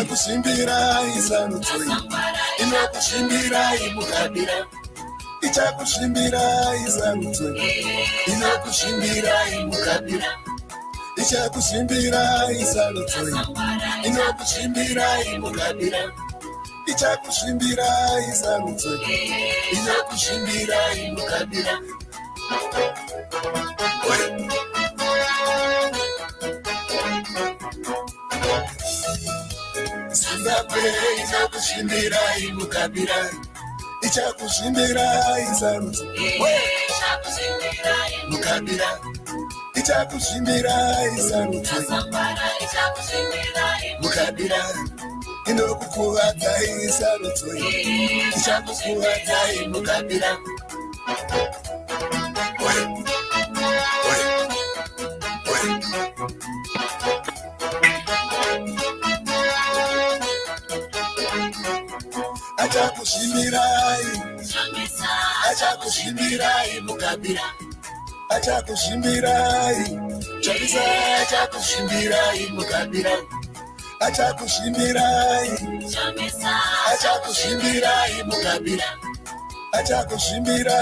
Ichakusimbira Zanu Inokusimbira Imukabira Ichakusimbira Zanu Inokusimbira Imukabira Ichakusimbira Zanu Inokusimbira Imukabira Ichakusimbira Zanu Inokusimbira Imukabira Zimbabwe ichakusimbira Imukabira Ichakusimbira Zanu Mukabira Ichakusimbira Zanu Mukabira Inokukuvadza Zanu Ichakukuvadza Mukabira Achakusimbira Mukabira Achakusimbira Chabisa Achakusimbira Mukabira Achakusimbira Achakusimbira Mukabira Achakusimbira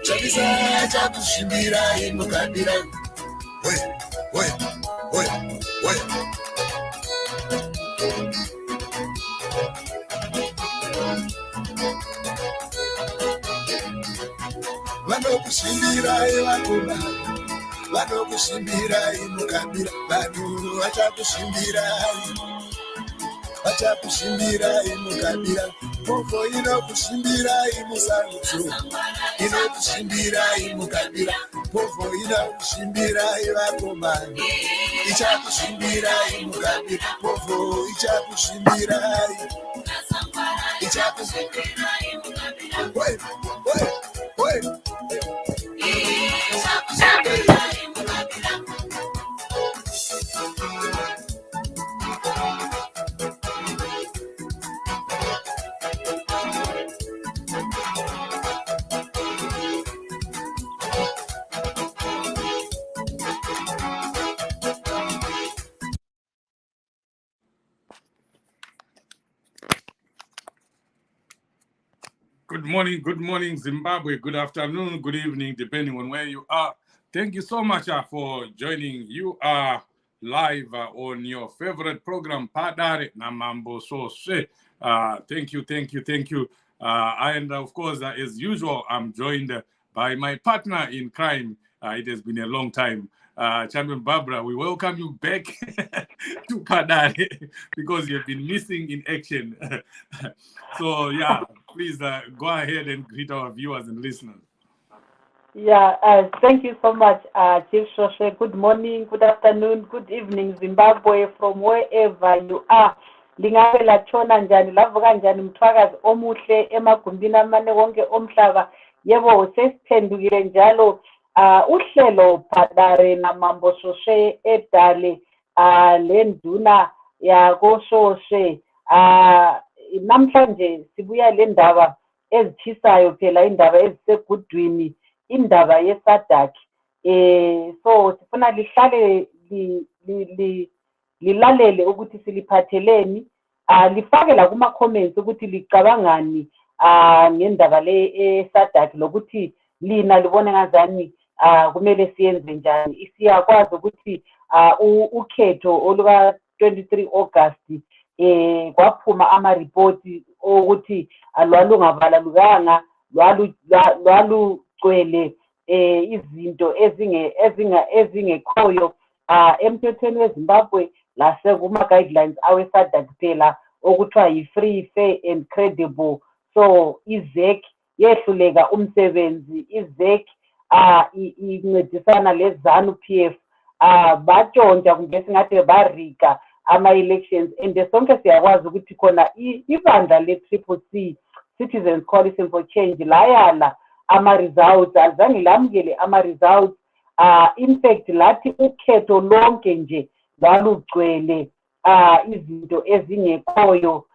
Chabisa Achakusimbira Mukabira Wait Vanokusimbira vakoma Vanokusimbira Mukabira Vanhu vachakusimbira Mukabira Popo inokusimbira Musanzu Inokusimbira Mukabira Popo inokusimbira vakoma Ichakusimbira Mukabira Popo ichakusimbira Wait Good morning, Zimbabwe. Good afternoon, good evening, depending on where you are. Thank you so much for joining. You are live on your favorite program, Padare Namambo Sose. Thank you. And of course, as usual, I'm joined by my partner in crime. It has been a long time. Champion Barbara, we welcome you back to Padare because you've been missing in action. So, yeah, please go ahead and greet our viewers and listeners. Yeah, thank you so much, Chief Shoshe. Good morning, good afternoon, good evening, Zimbabwe, from wherever you are. Lingabe latshona njani lavuka njani mthwakazi omuhle emagumbini amane wonke omhlaba. Yebo sesiphendukile njalo uhlelo Padare Namambo Shoshe edale lenduna yakoShoshe. Namhlanje sibuya le ndaba ezitshisayo phela indaba ezisegudwini indaba yeSadc. So sifuna lihlale lilalele ukuthi siliphatheleni, lifake la kuma comments ukuthi licabangani ngendaba le eSadc lokuthi lina libone ngazani kumele siyenze njani. Siyakwazi ukuthi ukhetho oluka 23 August kwaphuma ama-report ukuthi lwalungavalelukanga, lwalugcwele izinto ezingekhoyo emthethweni weZimbabwe lasekuma-guidelines awe-SADC phela okuthiwa yi-free, fair and credible. So iZEC yehluleka umsebenzi, iZEC incedisana le-Zanu PF batshontsha kumbe singathi barika ama-elections, and sonke siyakwazi ukuthi khona ibandla le-CCC, Citizens Coalition for Change, layala ama-results, azange lamukele ama-results. In fact lathi ukhetho lonke nje lwalugcwele izinto ezingekhoyo,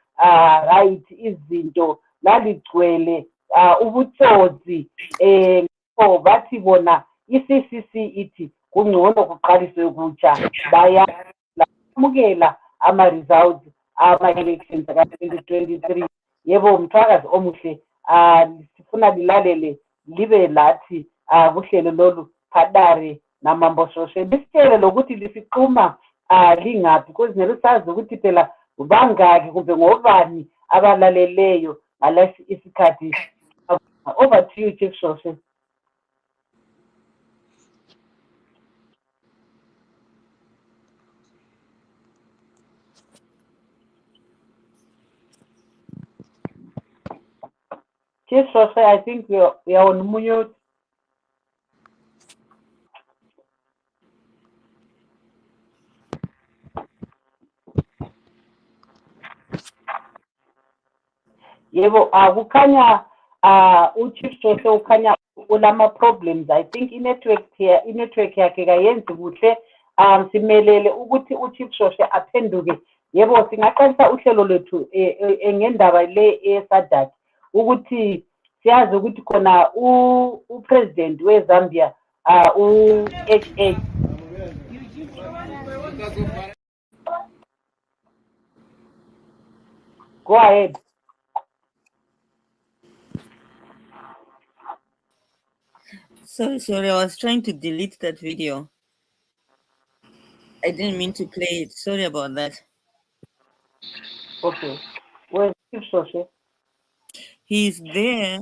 right, izinto laligcwele ubutsotsi. So bathi bona i-CCC ithi kungcono kuqaliswe kutsha, bayamukela ama-results ama-elections aka-2023. Yebo mthwakazi omuhle, sifuna lilalele libe lathi kuhlelo lolu Padare namambososhe lisitshele lokuthi lisiquma lingaphi, because nelisazi ukuthi phela bangaki kumbe ngobani abalaleleyo ngalesi isikhathi. Over to you, Chief Shoshe. Chief Shoshe, I think we are on mute. Yebo, kukhanya uChief Shoshe ukhanya ulama problems. I think i-network yakhe kayenzi kuhle. Simelele ukuthi uChief Shoshe aphenduke. Yebo, singaqalisa uhlelo lethu ngendaba le eSadc ukuthi siyazi ukuthi khona upresident weZambia u-HH. Go ahead. Sorry, I was trying to delete that video. I didn't mean to play it. Sorry about that. Okay. Where's Chief Shoshe? He's there.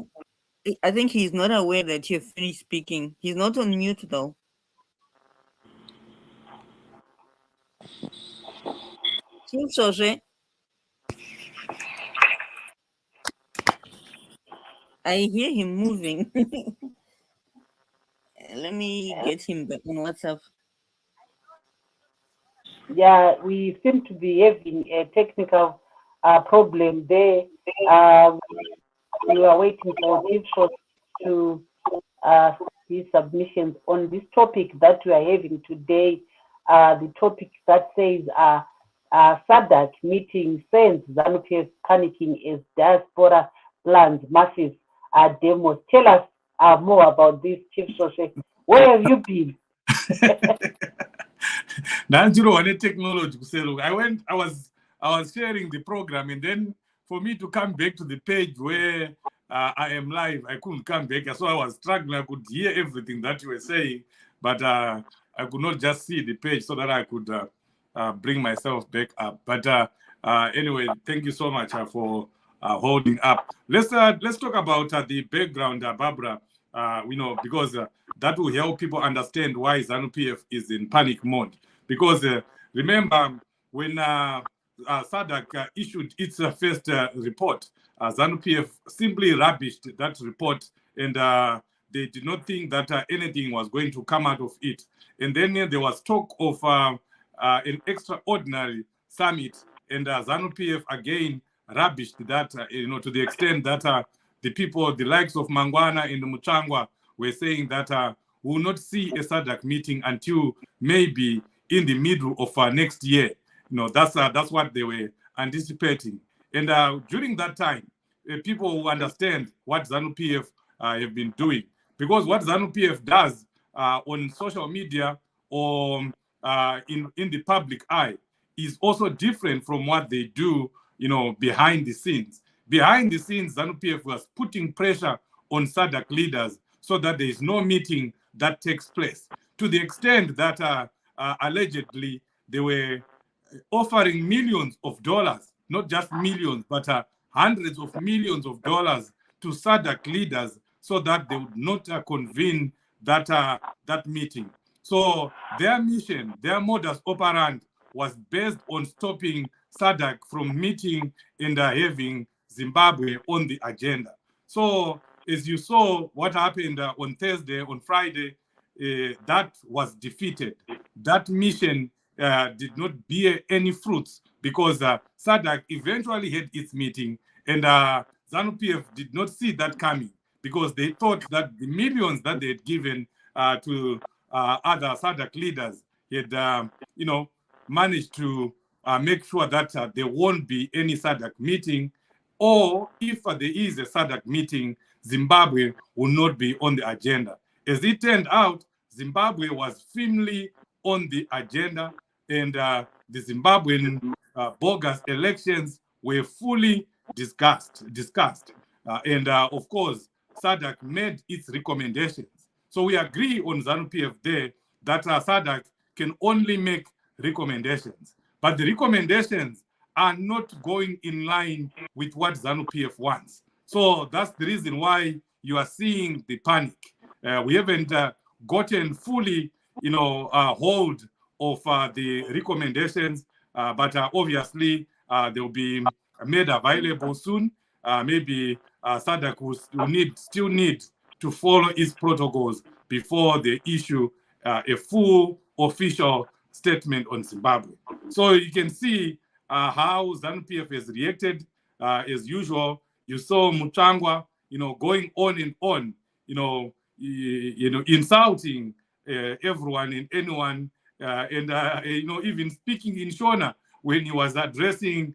I think he's not aware that you're finished speaking. He's not on mute though. Chief Shoshe, I hear him moving. Let me get him back on WhatsApp. Yeah, we seem to be having a technical problem there. We are waiting for Chief Shoshe to his submissions on this topic that we are having today. The topic that says Sadc meeting sends Zanu panicking as Diaspora plans massive demos. Tell us more about this, Chief Shoshe. Where have you been? Technology. I was sharing the program, and then for me to come back to the page where I am live, I couldn't come back. So I was struggling. I could hear everything that you were saying, but I could not just see the page so that I could bring myself back up. But anyway, thank you so much for holding up. Let's talk about the background, Barbara. Because that will help people understand why Zanu PF is in panic mode. Because remember, when Sadc issued its first report, Zanu PF simply rubbished that report, and they did not think that anything was going to come out of it. And then there was talk of an extraordinary summit, and Zanu PF again rubbished that, to the extent that the people, the likes of Mangwana and Muchangwa, were saying that we will not see a Sadc meeting until maybe in the middle of next year. That's what they were anticipating. And during that time, people will understand what Zanu PF have been doing. Because what Zanu PF does on social media or in the public eye is also different from what they do, behind the scenes. Behind the scenes, Zanu PF was putting pressure on Sadc leaders so that there is no meeting that takes place. To the extent that allegedly they were offering millions of dollars, not just millions, but hundreds of millions of dollars to Sadc leaders so that they would not convene that meeting. So their mission, their modus operandi was based on stopping Sadc from meeting and having Zimbabwe on the agenda. So as you saw what happened on Thursday, on Friday, that was defeated. That mission did not bear any fruits because Sadc eventually had its meeting, and Zanu PF did not see that coming because they thought that the millions that they had given to other Sadc leaders had, managed to make sure that there won't be any Sadc meeting, or if there is a Sadc meeting, Zimbabwe will not be on the agenda. As it turned out, Zimbabwe was firmly on the agenda, and the Zimbabwean bogus elections were fully discussed. And of course, Sadc made its recommendations. So we agree on ZANU-PF there that Sadc can only make recommendations. But the recommendations are not going in line with what ZANU-PF wants. So that's the reason why you are seeing the panic. We haven't gotten fully, hold of the recommendations, but obviously they will be made available soon. Maybe Sadc will still need to follow its protocols before they issue a full official statement on Zimbabwe. So you can see how ZANU-PF has reacted as usual. You saw Muchangwa, going on and on, insulting everyone and anyone, and even speaking in Shona when he was addressing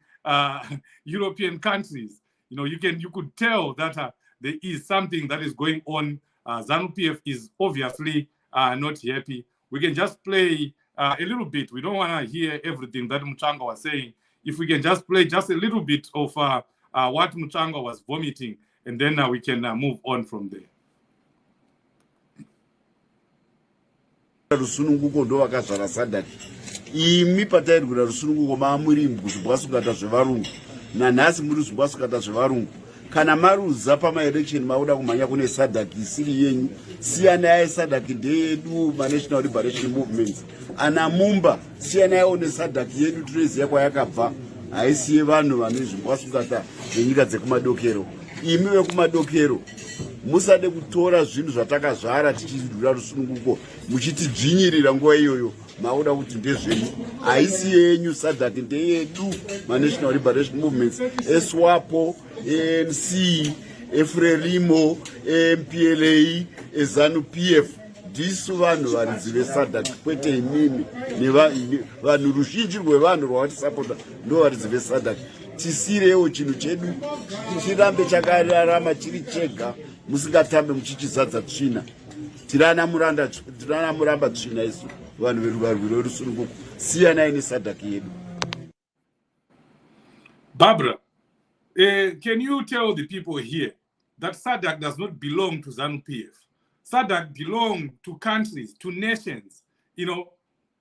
European countries. You could tell that there is something that is going on. ZANU-PF is obviously not happy. We can just play a little bit. We don't want to hear everything that Muchangwa was saying. If we can just play just a little bit of what Muchangwa was vomiting, and then we can move on from there. Rusununguko ndo vakazvara Sadc. Imi patairi kuda rusununguko maamuri muzvimbwasukata zvevarungu. Nanhasi muri zvimbwasukata zvevarungu. Kana maruza pamaelection mauda kumhanya kune Sadc isiri yenyu. Siyana yae Sadc ndeyedu National Liberation Movements. Ana Mumba siyana yae one Sadc yedu tireziya kwayakabva. Haisiye vanhu vane zvimbwasukata zvenyika dzekumadokero. Imi vekumadokero musade kutora zvinhu zvatakazvara tichidhura rusununguko muchitidzvinyirira nguva iyoyo mauda kuti ndezvenyu. Haisi yenyu Sadc ndeyedu National Liberation Movements, SWAPO, ANC, Frelimo, MPLA, ZANU-PF. Ndisu vanhu varidzi veSadc kwete imimi vanhu ruzhinji rwevanhu rwavatisapota ndo varidzi veSadc. Tisirewo chinhu chedu chirambe chakararama chiri chega, musingatambe muchichizadza tsvina. Tirana muramba tsvina isu vanhu veruvarwi rwerusununguko. Siyanai neSadc yedu. Barbara, can you tell the people here that Sadc does not belong to ZANU-PF? Sadc belongs to countries, to nations.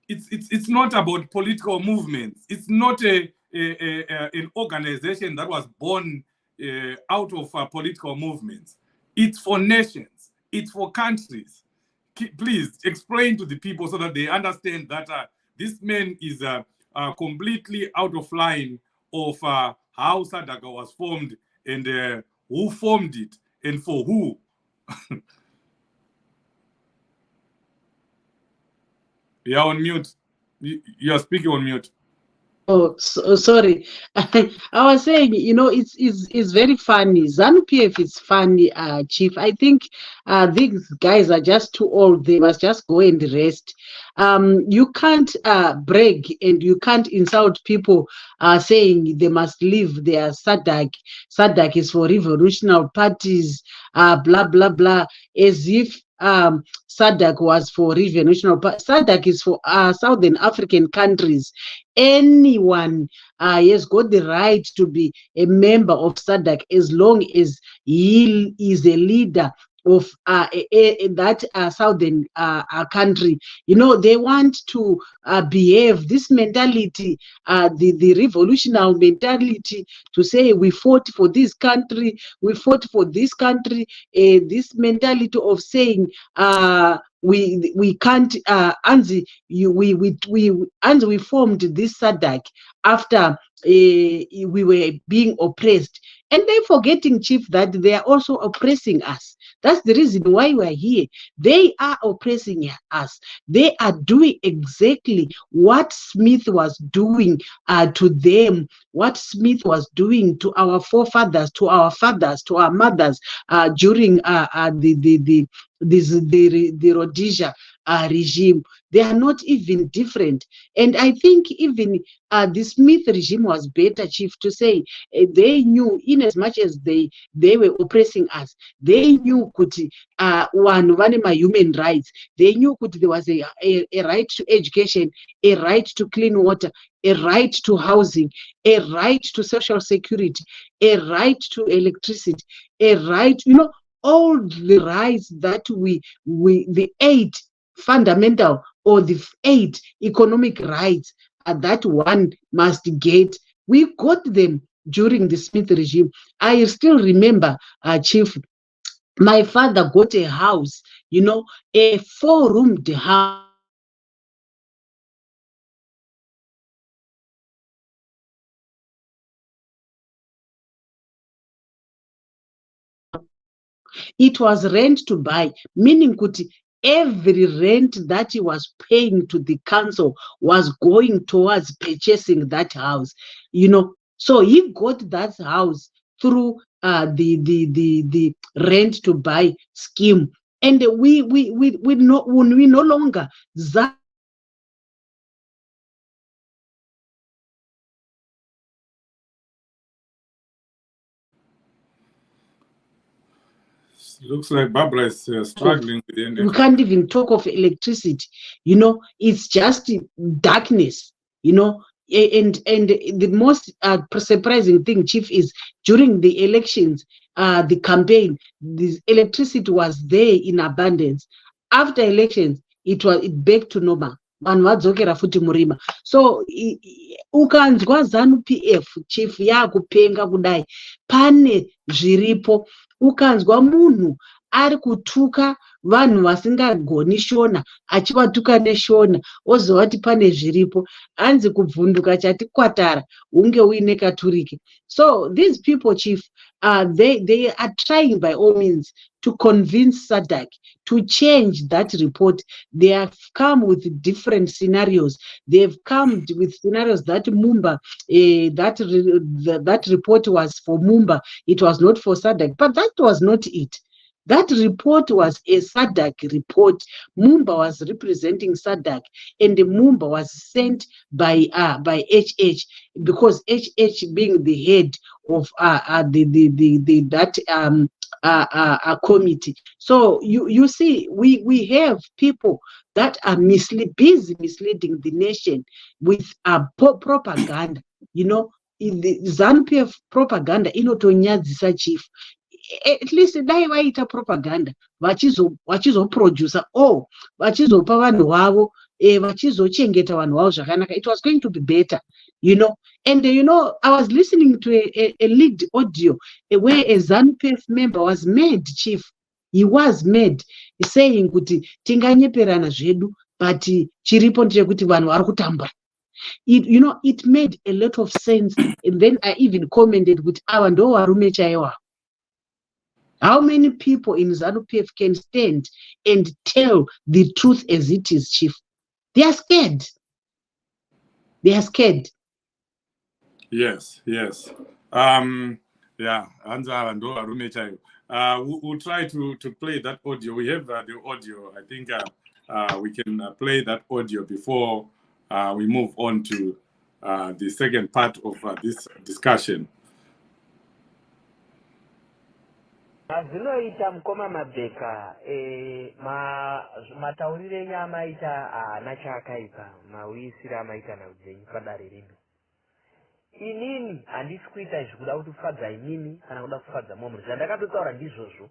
It's not about political movements. It's not an organization that was born out of political movements. It's for nations. It's for countries. Please explain to the people so that they understand that this man is completely out of line of how Sadc was formed and who formed it and for who. You're on mute. You're speaking on mute. Oh, sorry. I was saying, it's very funny. ZANU-PF is funny, Chief. I think these guys are just too old. They must just go and rest. You can't brag and you can't insult people saying they must leave their Sadc. Sadc is for revolutionary parties, blah, blah, blah, as if Sadc was for revolutionary parties. Sadc is for Southern African countries. Anyone has got the right to be a member of Sadc as long as he is a leader of that southern country. They want to behave this mentality, the revolutionary mentality, to say we fought for this country, we fought for this country. This mentality of saying we can't we formed this Sadc after we were being oppressed, and they're forgetting, Chief, that they are also oppressing us. That's the reason why we are here. They are oppressing us. They are doing exactly what Smith was doing to them, what Smith was doing to our forefathers, to our fathers, to our mothers during the Rhodesia regime. They are not even different. And I think even the Smith regime was better, Chief, to say they knew, in as much as they were oppressing us, they knew one of my human rights. They knew there was a right to education, a right to clean water, a right to housing, a right to social security, a right to electricity, a right, all the rights that the 8 fundamental or the 8 economic rights that one must get. We got them during the Smith regime. I still remember, Chief, my father got a house, a 4-roomed house. It was rent to buy, meaning every rent that he was paying to the council was going towards purchasing that house, So he got that house through the rent to buy scheme, and we no longer. Looks like Barbara is struggling with the We can't even talk of electricity, it's just darkness, and the most surprising thing, Chief, is during the elections, the campaign, the electricity was there in abundance. After elections, it back to normal. So ukanzwa Zanu PF, Chief, yakupenga kudai, pane zviripo. Ukanzwa munhu ari kutuka vanhu vasingagoni shona, achivatuka neshona, ozovati pane zviripo, hanzi kubvunduka chati kwatara hunge uine katurike. So these people, Chief, they are trying by all means to convince Sadc to change that report. They have come with different scenarios. They've come with scenarios that Mumba, that report was for Mumba. It was not for Sadc, but that was not it. That report was a Sadc report. Mumba was representing Sadc, and the Mumba was sent by HH, because HH being the head of that committee. So you see, we have people that are busy misleading the nation with propaganda. In the ZANU-PF propaganda inotonyadzisa, Chief. At least dai vaita propaganda vachizoproducer or vachizopa vanhu vavo vachizochengeta vanhu vavo zvakanaka, it was going to be better, And I was listening to a leaked audio where a ZANU-PF member was made, Chief. He was made saying kuti tinganyeperana zvedu, but chiripo ndechekuti vanhu vari kutambura. It made a lot of sense, and then I even commented kuti ava ndo varume chaiwa. How many people in ZANU-PF can stand and tell the truth as it is, Chief? They are scared. They are scared. Yes. Yeah, we'll try to play that audio. We have the audio. I think we can play that audio before we move on to the second part of this discussion. Zvinoita mukoma Mabheka mataurire enyu amaita nachakaipa mauisire amaita naudzenyu padare rino. Inini handisi kuita zvikuda kutofadza inini kana kuda kufadza mumwe. Zvandakatotaura ndizvozvo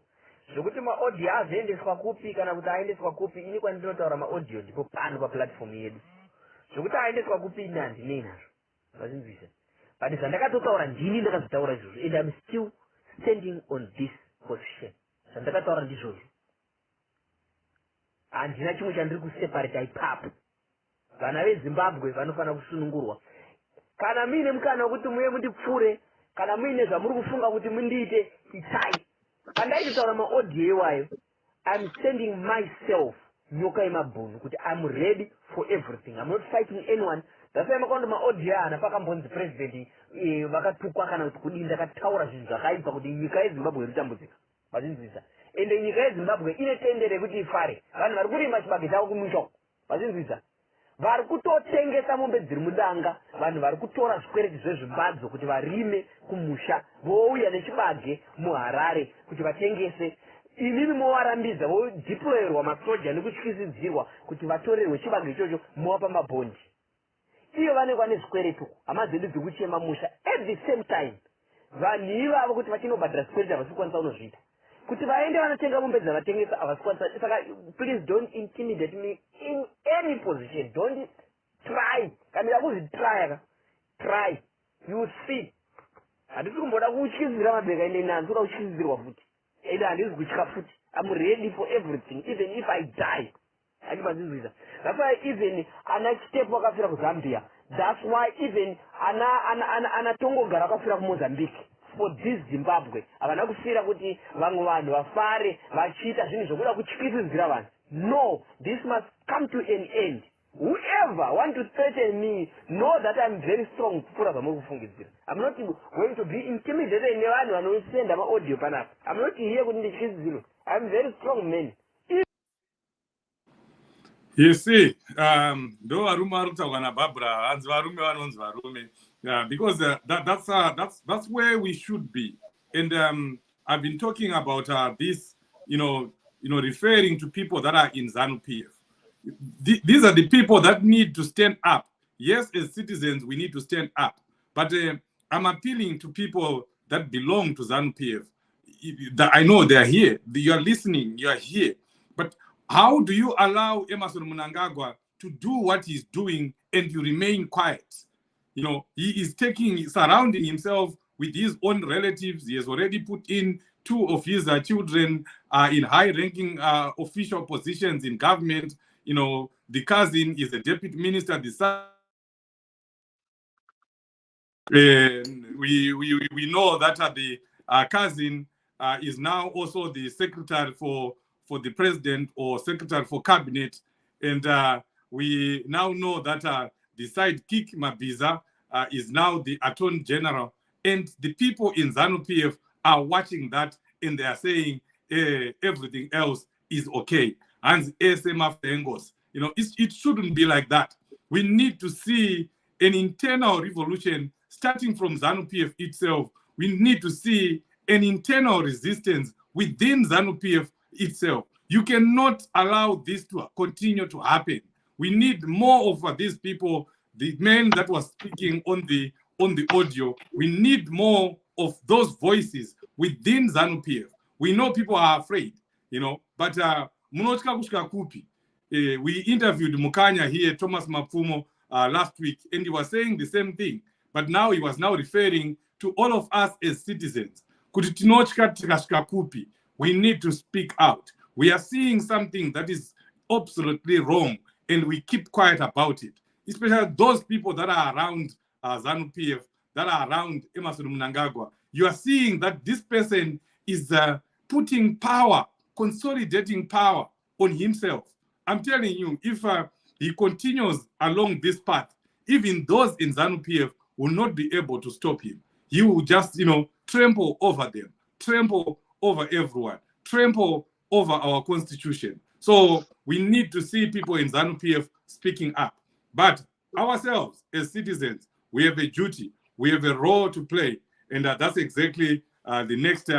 zvokuti maaudio azoendeswa kupi kana kuti aendeswa kupi, ini kwandinotaura maaudio ndipo pano paplatform yedu. Zvokuti aendeswa kupi ini handinei nazvo, vazinzwisa. But zvandakatotaura ndini ndakazotaura izvozvo, and I'm still standing on this position. Zvandakataura ndizvozvo. Handina chimwe chandiri kuseparata ipapo. Vana veZimbabwe vanofana kusunungurwa. Kana muine mukana wekuti muye mundipfure, kana muine zvamuri kufunga kuti mundiite, itai. Pandaitotaura maaudio iwayo, I'm sending myself nyoka yemabhunu kuti I'm ready for everything. I'm not fighting anyone. That's why makaona maaudio ana pakambonzi president vakatukwa kana kuti kudini, ndakataura zvinhu zvakaipa kuti nyika yeZimbabwe iri kutambudzika. Vazinzwisa. Ende nyika yeZimbabwe ine tendere kuti ifare. Vanhu vari kurima chibage chavo kumusha. Vazinzwisa. Vari kutotengesa mombe dziri mudanga, vanhu vari kutora zvikwereti zvezvimbadzo kuti varime kumusha, vouya nechibage muHarare kuti vatengese. Inini movarambidza, vodeployerwa masoja nekutyisidzirwa kuti vatorerwe chibage ichocho, movapa mabhondi. iyo vanekwa nezvikweretu hama dzedu dzekuchema musha at the same time vanhu ivavo kuti vachinobhadhira zvikweretu havasikwanisa unozviita kuti vaende vanotenga mombe dzavatengesa havasikwanisa. Saka please don't intimidate me in any position. Don't try. Kamira kuzvitrya try you will see. Handisi kumboda kutyizira mabheka ine nanzura kutyizirwa futi ende handisi kutya futi. I'm ready for everything even if I die. Achibazizwisa. That's why even ana step wakafira kuZambia. That's why even ana tongogara akafira kuMozambique for this Zimbabwe. Havana kufira kuti vamwe vanhu vafare vachiita zvinhu zvokuda kutyisidzira vanhu. No, this must come to an end. Whoever want to threaten me know that I'm very strong kupfuura zvamuri kufungidzira. I'm not going to be intimidated nevanhu vanosenda maaudio panapa. I'm not here kuti ndityisidzirwe. I'm very strong man. You see, ndo varume vari kutaurwa naBarbara, hanzi varume vanonzi varume, because that's where we should be. And I've been talking about this, referring to people that are in Zanu PF. These are the people that need to stand up. Yes, as citizens, we need to stand up. But I'm appealing to people that belong to Zanu PF. I know they are here. You are listening. You are here. But how do you allow Emmerson Mnangagwa to do what he's doing and you remain quiet? He is surrounding himself with his own relatives. He has already put in 2 of his children in high-ranking official positions in government. The cousin is a deputy minister. The son, we know that the cousin is now also the secretary for the president or secretary for cabinet, and we now know that the sidekick Mabiza is now the attorney general, and the people in Zanu PF are watching that and they are saying everything else is okay. And ASM Engos, it shouldn't be like that. We need to see an internal revolution starting from Zanu PF itself. We need to see an internal resistance within Zanu PF itself. You cannot allow this to continue to happen. We need more of these people, the men that were speaking on the audio. We need more of those voices within Zanu PF. We know people are afraid, but we interviewed Mukanya here, Thomas Mapfumo, last week, and he was saying the same thing. But now he was now referring to all of us as citizens. We need to speak out. We are seeing something that is absolutely wrong, and we keep quiet about it. Especially those people that are around Zanu PF, that are around Emmerson Mnangagwa. You are seeing that this person is putting power, consolidating power on himself. I'm telling you, if he continues along this path, even those in Zanu PF will not be able to stop him. He will just, trample over them, trample over everyone, trample over our constitution. So we need to see people in Zanu PF speaking up. But ourselves as citizens, we have a duty, we have a role to play. And that's exactly the next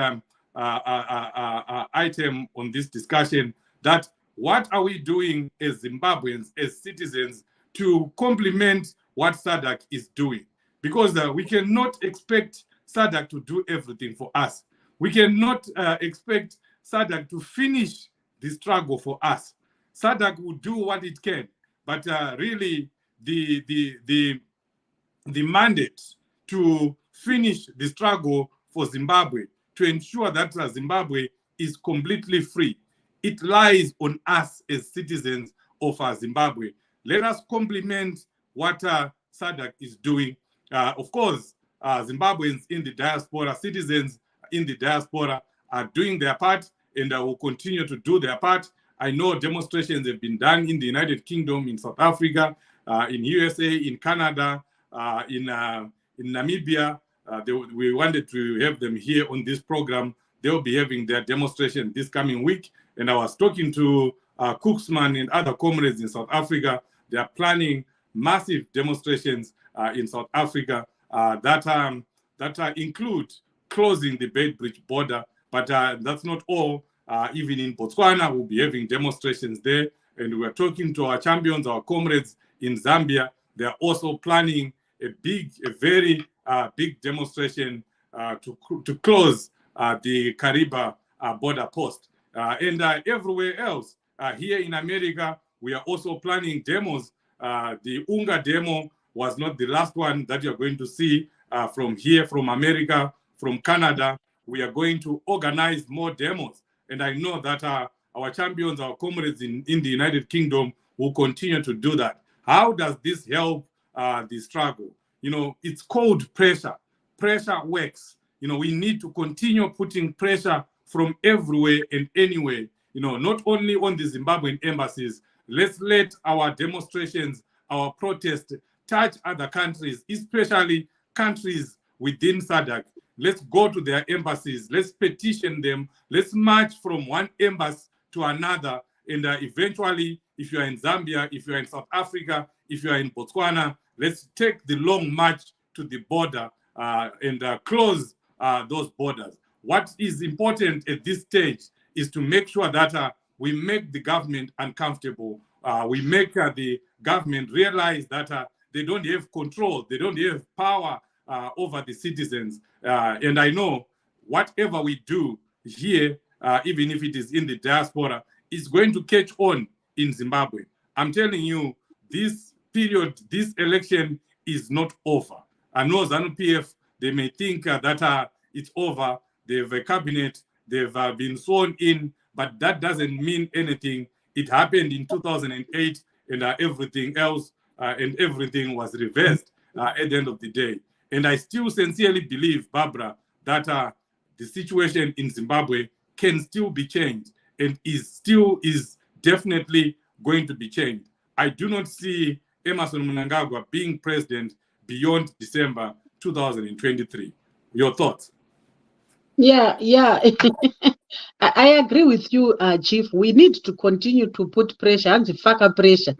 item on this discussion, that what are we doing as Zimbabweans, as citizens, to complement what Sadc is doing? Because we cannot expect Sadc to do everything for us. We cannot expect Sadc to finish the struggle for us. Sadc will do what it can, but really the mandate to finish the struggle for Zimbabwe, to ensure that Zimbabwe is completely free, it lies on us as citizens of Zimbabwe. Let us complement what Sadc is doing. Of course, Zimbabweans in the diaspora, citizens in the diaspora are doing their part and will continue to do their part. I know demonstrations have been done in the United Kingdom, in South Africa, in USA, in Canada, in Namibia. We wanted to have them here on this program. They'll be having their demonstration this coming week. And I was talking to Cooksman and other comrades in South Africa. They are planning massive demonstrations in South Africa that include closing the Beitbridge border. But that's not all. Even in Botswana, we'll be having demonstrations there. And we're talking to our champions, our comrades in Zambia. They are also planning a very big demonstration to close the Kariba border post. And everywhere else, here in America, we are also planning demos. The UNGA demo was not the last one that you're going to see from here, from America, from Canada. We are going to organize more demos. And I know that our champions, our comrades in the United Kingdom will continue to do that. How does this help the struggle? You know, it's called pressure. Pressure works. You know, we need to continue putting pressure from everywhere and anywhere, you know, not only on the Zimbabwean embassies. Let's let our demonstrations, our protests touch other countries, especially countries within Sadc. Let's go to their embassies. Let's petition them. Let's march from one embassy to another. And eventually, if you are in Zambia, if you are in South Africa, if you are in Botswana, let's take the long march to the border and close those borders. What is important at this stage is to make sure that we make the government uncomfortable. We make the government realize that they don't have control, they don't have power over the citizens. And I know whatever we do here, even if it is in the diaspora, is going to catch on in Zimbabwe. I'm telling you, this period, this election is not over. I know Zanu PF, they may think that it's over. They have a cabinet, they've been sworn in, but that doesn't mean anything. It happened in 2008 and everything else, and everything was reversed at the end of the day. And I still sincerely believe, Barbara, that the situation in Zimbabwe can still be changed and is definitely going to be changed. I do not see Emmerson Mnangagwa being president beyond December 2023. Your thoughts? Yeah. I agree with you, Chief. We need to continue to put pressure, anti-FACA pressure.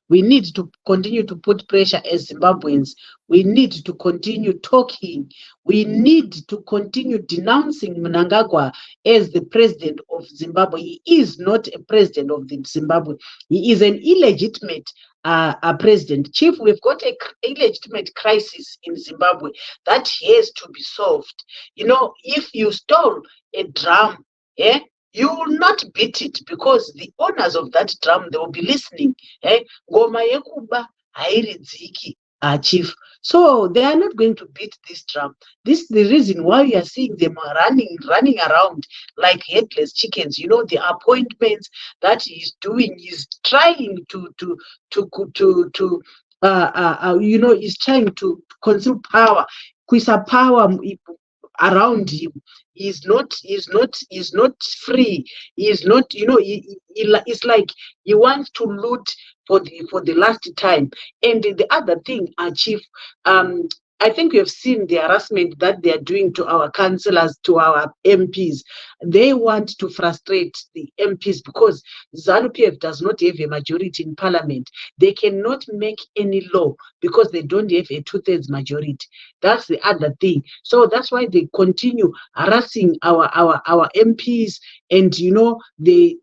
We need to continue to put pressure as Zimbabweans. We need to continue talking. We need to continue denouncing Mnangagwa as the president of Zimbabwe. He is not a president of the Zimbabwe. He is an illegitimate president. Chief, we've got an illegitimate crisis in Zimbabwe that has to be solved. You know, if you stole a drum, you will not beat it because the owners of that drum, they will be listening. Ngoma yekuba hairidziki, Chief. So they are not going to beat this drum. This is the reason why you are seeing them running around like headless chickens. You know, the appointments that he's doing, he's trying to he's trying to consume power. Kwisa power around him. He's not free. He is not, you know, it's like he wants to loot for the last time. And the other thing, Chief, I think we have seen the harassment that they are doing to our councillors, to our MPs. They want to frustrate the MPs because ZANU-PF does not have a majority in parliament. They cannot make any law because they don't have a 2/3 majority. That's the other thing. So that's why they continue harassing our MPs, and you know they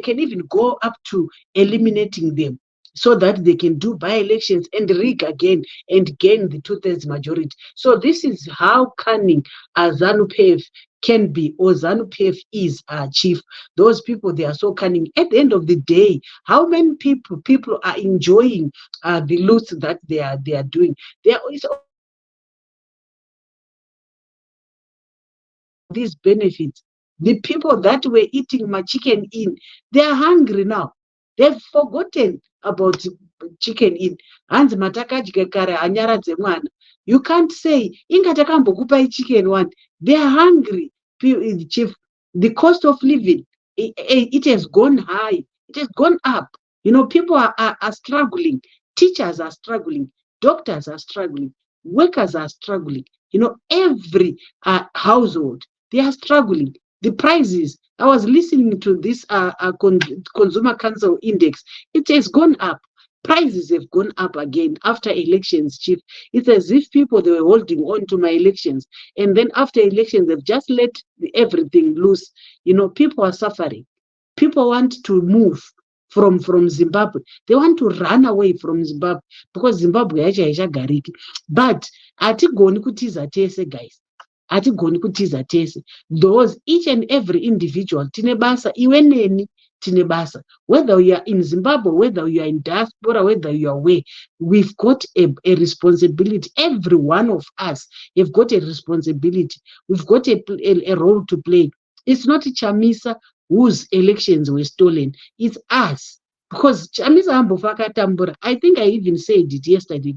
can even go up to eliminating them, so that they can do by-elections and rig again and gain the 2/3 majority. So this is how cunning ZANU-PF can be, or ZANU-PF is, Chief. Those people, they are so cunning. At the end of the day, how many people are enjoying the loot that they are doing? There is these benefits. The people that were eating my chicken in, they are hungry now. They've forgotten about chicken in. Hanzi matakadya kare anyaradze mwana. You can't say inga takambokupai chicken one. They are hungry, Chief. The cost of living, it has gone high. It has gone up. You know, people are struggling. Teachers are struggling. Doctors are struggling. Workers are struggling. You know, every household, they are struggling. The prices, I was listening to this Consumer Council Index. It has gone up. Prices have gone up again after elections, Chief. It's as if people, they were holding on to my elections. And then after elections, they've just let everything loose. You know, people are suffering. People want to move. from Zimbabwe. They want to run away from Zimbabwe because Zimbabwe haichagariki. But hatigoni kutiza tese, guys. Hatigoni kutiza tese. Those, each and every individual, tine basa, iwe neni, tine basa. Whether you are in Zimbabwe, whether you are in diaspora, whether you are away, we've got a responsibility. Every one of us have got a responsibility. We've got a role to play. It's not Chamisa whose elections were stolen. It's us. Because Chamisa hambofa akatambura. I think I even said it yesterday.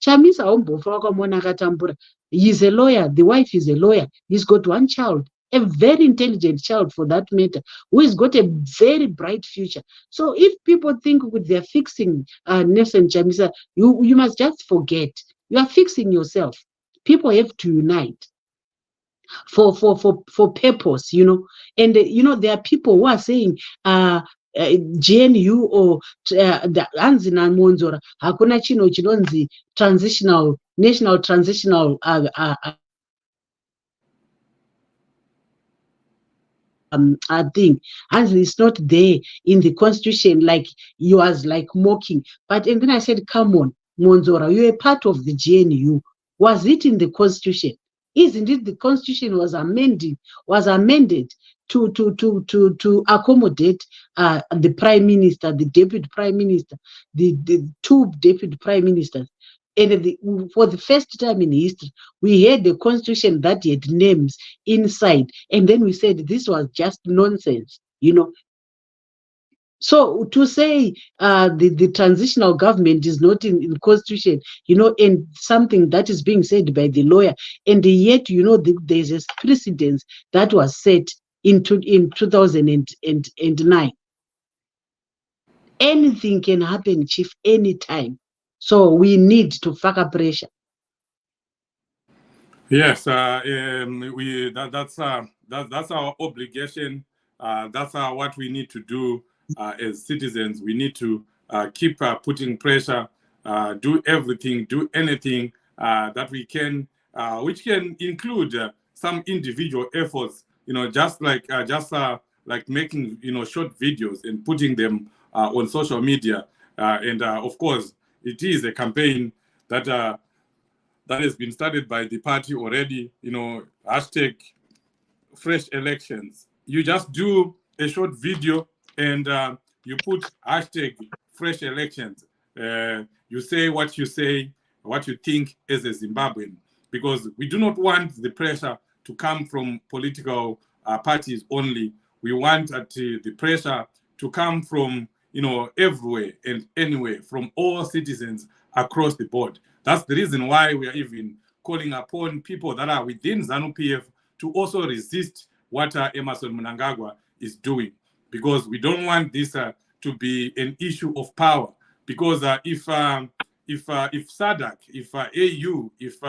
Chamisa hambofa akamona akatambura. He's a lawyer. The wife is a lawyer. He's got one child, a very intelligent child for that matter, who has got a very bright future. So if people think they're fixing Nelson Chamisa, you must just forget. You are fixing yourself. People have to unite for purpose, And there are people who are saying GNU or the Anzina Monzora hakuna chino chinonzi national transitional thing, and it's not there in the constitution, like you was like mocking. But and then I said, come on, Monzora, you're a part of the GNU. Was it in the constitution? Isn't it the constitution was amended to accommodate the prime minister, the deputy prime minister, the two deputy prime ministers? And for the first time in history, we had a constitution that had names inside, and then we said this was just nonsense, So to say the transitional government is not in constitution, and something that is being said by the lawyer, and yet there's a precedence that was set in 2009. Anything can happen, Chief, anytime. So we need to factor pressure. Yes, that's our obligation. That's what we need to do as citizens. We need to keep putting pressure, do everything, do anything that we can, which can include some individual efforts. Just like making short videos and putting them on social media, and of course, it is a campaign that has been started by the party already. Hashtag fresh elections. You just do a short video and you put hashtag fresh elections. You say, what you think as a Zimbabwean, because we do not want the pressure to come from political parties only. We want the pressure to come from everywhere and anywhere, from all citizens across the board. That's the reason why we are even calling upon people that are within Zanu PF to also resist what Emmerson Mnangagwa is doing, because we don't want this to be an issue of power. Because if Sadc, if AU, if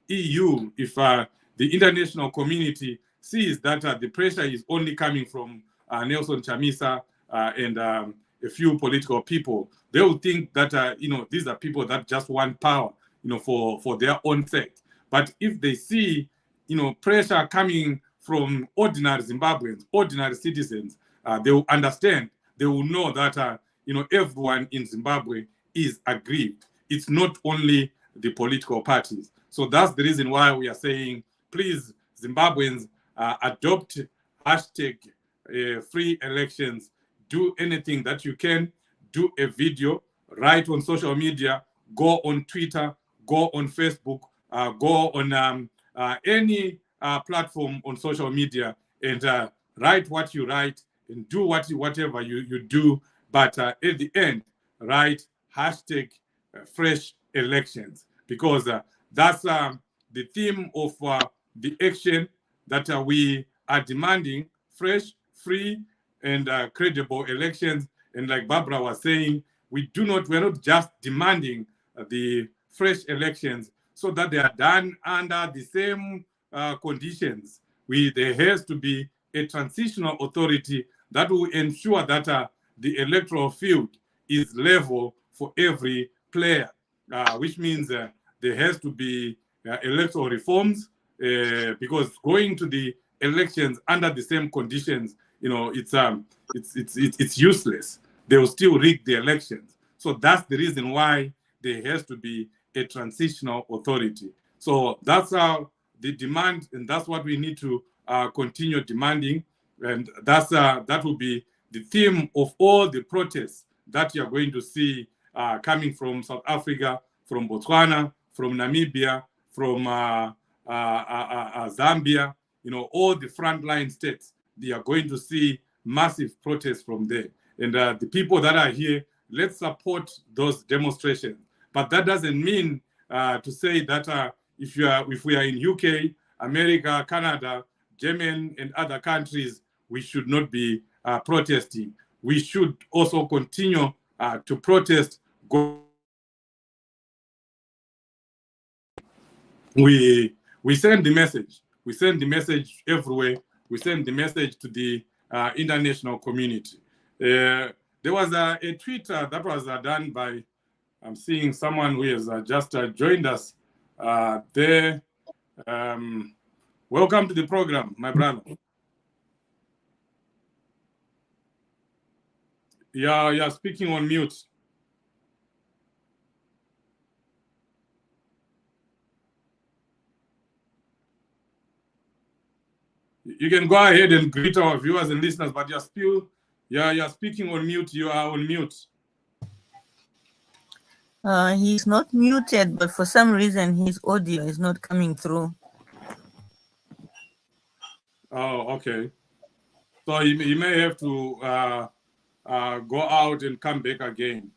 EU, if the international community sees that the pressure is only coming from Nelson Chamisa and a few political people, they will think that these are people that just want power, for their own sake. But if they see pressure coming from ordinary Zimbabweans, ordinary citizens, they will understand. They will know that everyone in Zimbabwe is aggrieved. It's not only the political parties. So that's the reason why we are saying, please, Zimbabweans, adopt hashtag free elections. Do anything that you can. Do a video, write on social media, go on Twitter, go on Facebook, go on any platform on social media, and write what you write and do whatever you do. But at the end, write hashtag fresh elections, because that's the theme of the action that we are demanding: fresh, free, and credible elections. And like Barbara was saying, we're not just demanding the fresh elections so that they are done under the same conditions. There has to be a transitional authority that will ensure that the electoral field is level for every player, which means there has to be electoral reforms, because going to the elections under the same conditions, it's useless. they will still rig the elections. So that's the reason why there has to be a transitional authority. So that's how the demand, and that's what we need to continue demanding. And that's that will be the theme of all the protests that you are going to see coming from South Africa, from Botswana, from Namibia, from Zambia, all the frontline states. They are going to see massive protests from there. And the people that are here, let's support those demonstrations. But that doesn't mean to say that if we are in UK, America, Canada, Germany, and other countries, we should not be protesting. We should also continue to protest. We send the message. We send the message everywhere. We send the message to the international community. There was a tweet that was done by, I'm seeing someone who has just joined us there. Welcome to the program, my brother. You're speaking on mute. You can go ahead and greet our viewers and listeners, but you're speaking on mute. You are on mute. He's not muted, but for some reason his audio is not coming through. Oh, okay. So you may have to go out and come back again.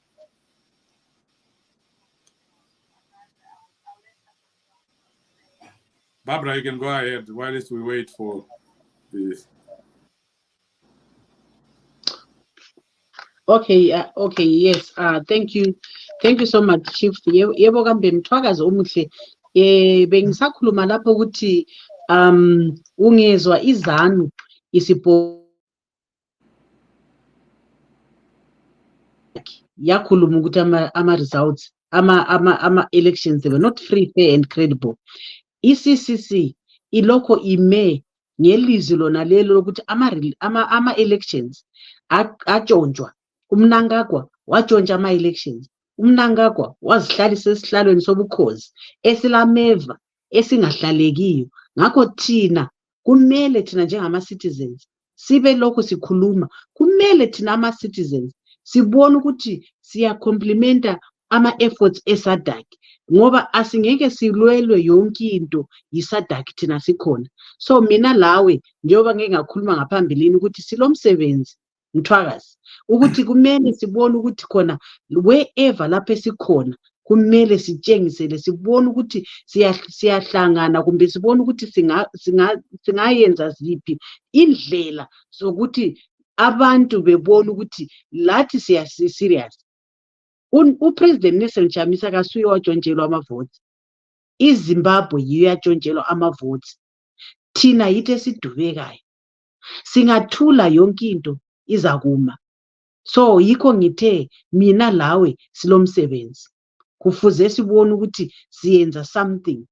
Barbara, you can go ahead while we wait for this. Okay, okay, yes. Thank you so much, Chief. Yebo kambe mthwakazi omuhle. Bengisakhuluma lapho ukuthi ungezwa izanu isipo yakhuluma ukuthi ama results ama elections, they were not free, fair and credible. ICCC ilokho ime ngelizwi lona lelo lokuthi ama elections atshontshwa. Umnangagwa watshontsha ama elections. Umnangagwa wazihlalisa esihlalweni sobukhosi esilameva esingahlalekiyo. Ngakho thina kumele thina njengama citizens sibe lokho sikhuluma. Kumele thina ama citizens sibone ukuthi siya complimenta ama efforts eSadc, ngoba asingeke silwelwe yonke into yiSadc thina sikhona. So mina lawe njengoba ngeke ngakhuluma ngaphambilini ukuthi silomsebenzi mthwakazi ukuthi kumele sibone ukuthi khona wherever lapho esikhona kumele sitshengisele, sibone ukuthi siyahlangana kumbe sibone ukuthi singayenza ziphi indlela zokuthi abantu bebone ukuthi lathi serious. Upresident Nelson Chamisa kasuye watshontshelwa amavotes. IZimbabwe yiyo yatshontshelwa amavotes. Thina yithe sidubekayo. Singathula yonke into izakuma. So yikho ngithe mina lawe silomsebenzi. Kufuze sibone ukuthi siyenza something.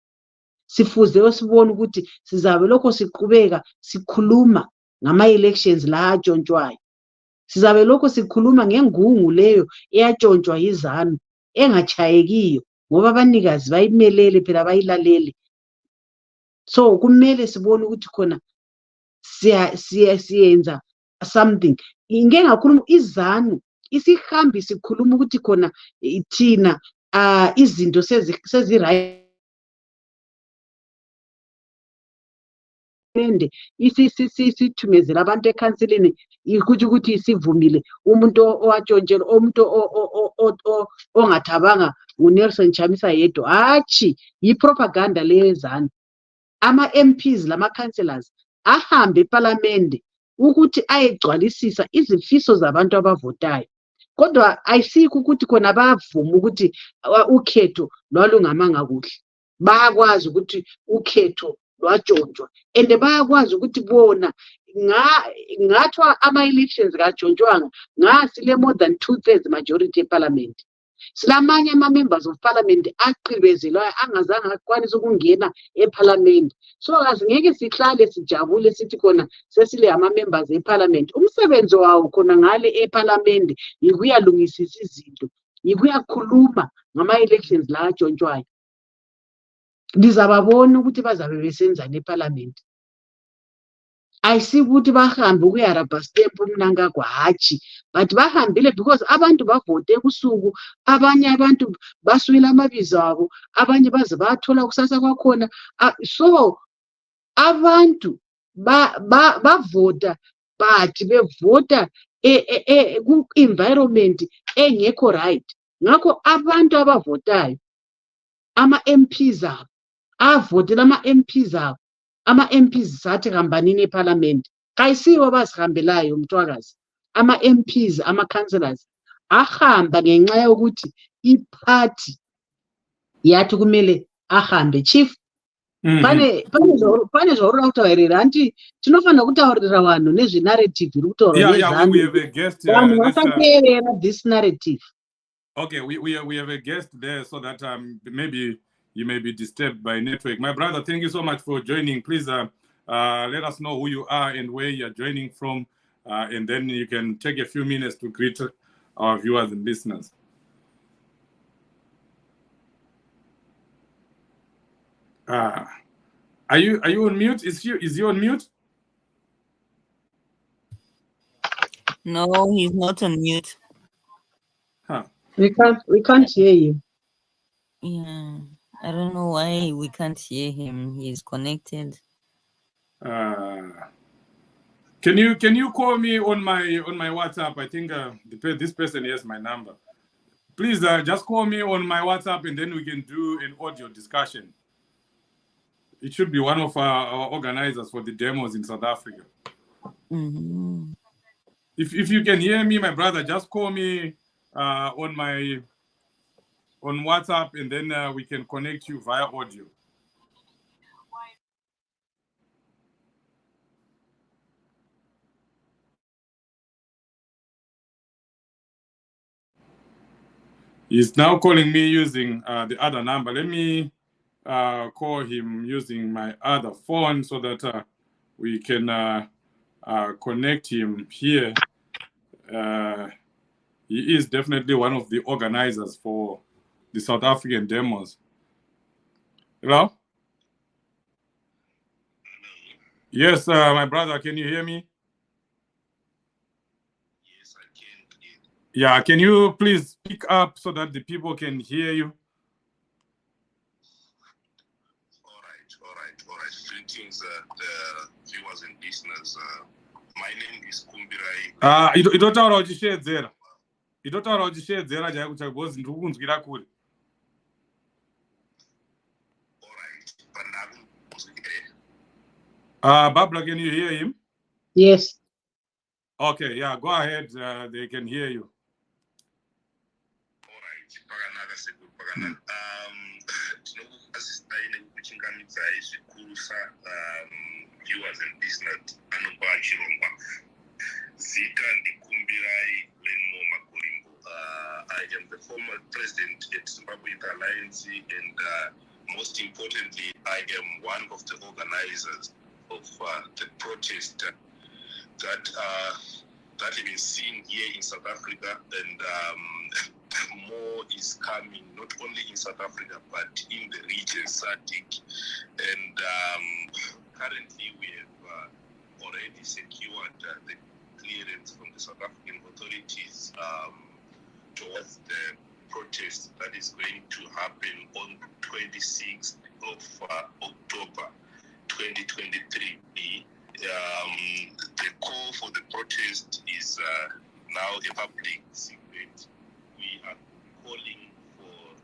Sifuze sibone ukuthi sizabe lokho siqhubeka sikhuluma ngama elections la atshontshwayo. Sizabe lokho sikhuluma ngengungu leyo eyatshontshiwa yizanu engachayekiyo ngoba abanikazi bayimelele phela bayilalele. So kumele sibone ukuthi khona siyenza something. Ngeke ngakhuluma izanu isihambi sikhuluma ukuthi khona thina izinto sezi-right. Isithumezela abantu ekhansilini ukuthi isivumile umuntu owatshontshelwa, umuntu ongathabanga uNelson Chamisa yedwa. Hatshi, yipropaganda leyezana. Ama-MPs lama-councillors ahambe eParliament ukuthi ayegcwalisisa izifiso zabantu abavotayo. Kodwa ayisikho ukuthi khona bavuma ukuthi ukhetho lwalungamanga kuhle. Bayakwazi ukuthi ukhetho lwatshontshwa and bayakwazi ukuthi bona ngathwa ama-elections katshontshwanga ngasile more than 2/3 majority eParliament. Silamanye ama-members of parliament aqhibezelwayo angazange akwanise ukungena eparliament. So asingeke sihlale sijabule sithi khona sesile ama-members eparliament. Umsebenzi wawo khona ngale eparliament yikuyalungisisa izinto, yikuyakhuluma ngama-elections la atshontshwayo. Lizababona ukuthi bazabe besenzani eparliament. Ayisikuthi bahambe ukuyarabha stamp umnankagwa hatshi, but bahambile because abantu bavote ebusuku, abanye abantu baswela amabizo abo, abanye baze bathola kusasa kwakhona. So abantu bavota but bevota ku-environment engekho right. Ngakho abantu abavotayo, ama-MPs abo avotela ama-MPs abo, ama-MPs sathi hambanini eparliament. Kayisiwo abazihambelayo mthwakazi. Ama-MPs, ama-councillors ahamba ngenxa yokuthi iphathi yathi kumele ahambe. Chief, pane zvauri kutaurira, anti tinofanira kutaurira vanhu nezvenarrative iri kutaurwa nezanu. We have a guest. Vanhu vasateerera this narrative. Okay, we have a guest there, so that maybe you may be disturbed by network. My brother, thank you so much for joining. Please let us know who you are and where you are joining from, and then you can take a few minutes to greet our viewers and listeners. Are you on mute? Is he on mute? No, he's not on mute. Huh. We can't hear you. Yeah, I don't know why we can't hear him. He's connected. Can you call me on my WhatsApp? I think this person has my number. Please just call me on my WhatsApp, and then we can do an audio discussion. It should be one of our organizers for the demos in South Africa. Mm-hmm. If you can hear me, my brother, just call me on WhatsApp, and then we can connect you via audio. He's now calling me using the other number. Let me call him using my other phone so that we can connect him here. He is definitely one of the organizers for the South African demos. Hello? Yes, my brother, can you hear me? Yes, I can. Yeah, can you please speak up so that the people can hear you? All right. Greetings, the viewers and listeners. My name is Kumbirai. Itotaura uchishedzera. Itotaura uchishedzera chaiku because ndiri kunzwira kure. All right. Barbara, can you hear him? Yes. Okay, yeah, go ahead. They can hear you. All right. Viewers and listeners, Zita Ndikumbirai Lenmo Makulimbo. I am the former president at Zimbabwe Youth Alliance, and most importantly, I am one of the organizers of the protest that have been seen here in South Africa, and more is coming, not only in South Africa, but in the region, Sadc. And currently we have already secured the clearance from the South African authorities towards the protest that is going to happen on 26th of October 2023. The call for the protest is now a public secret. We are calling for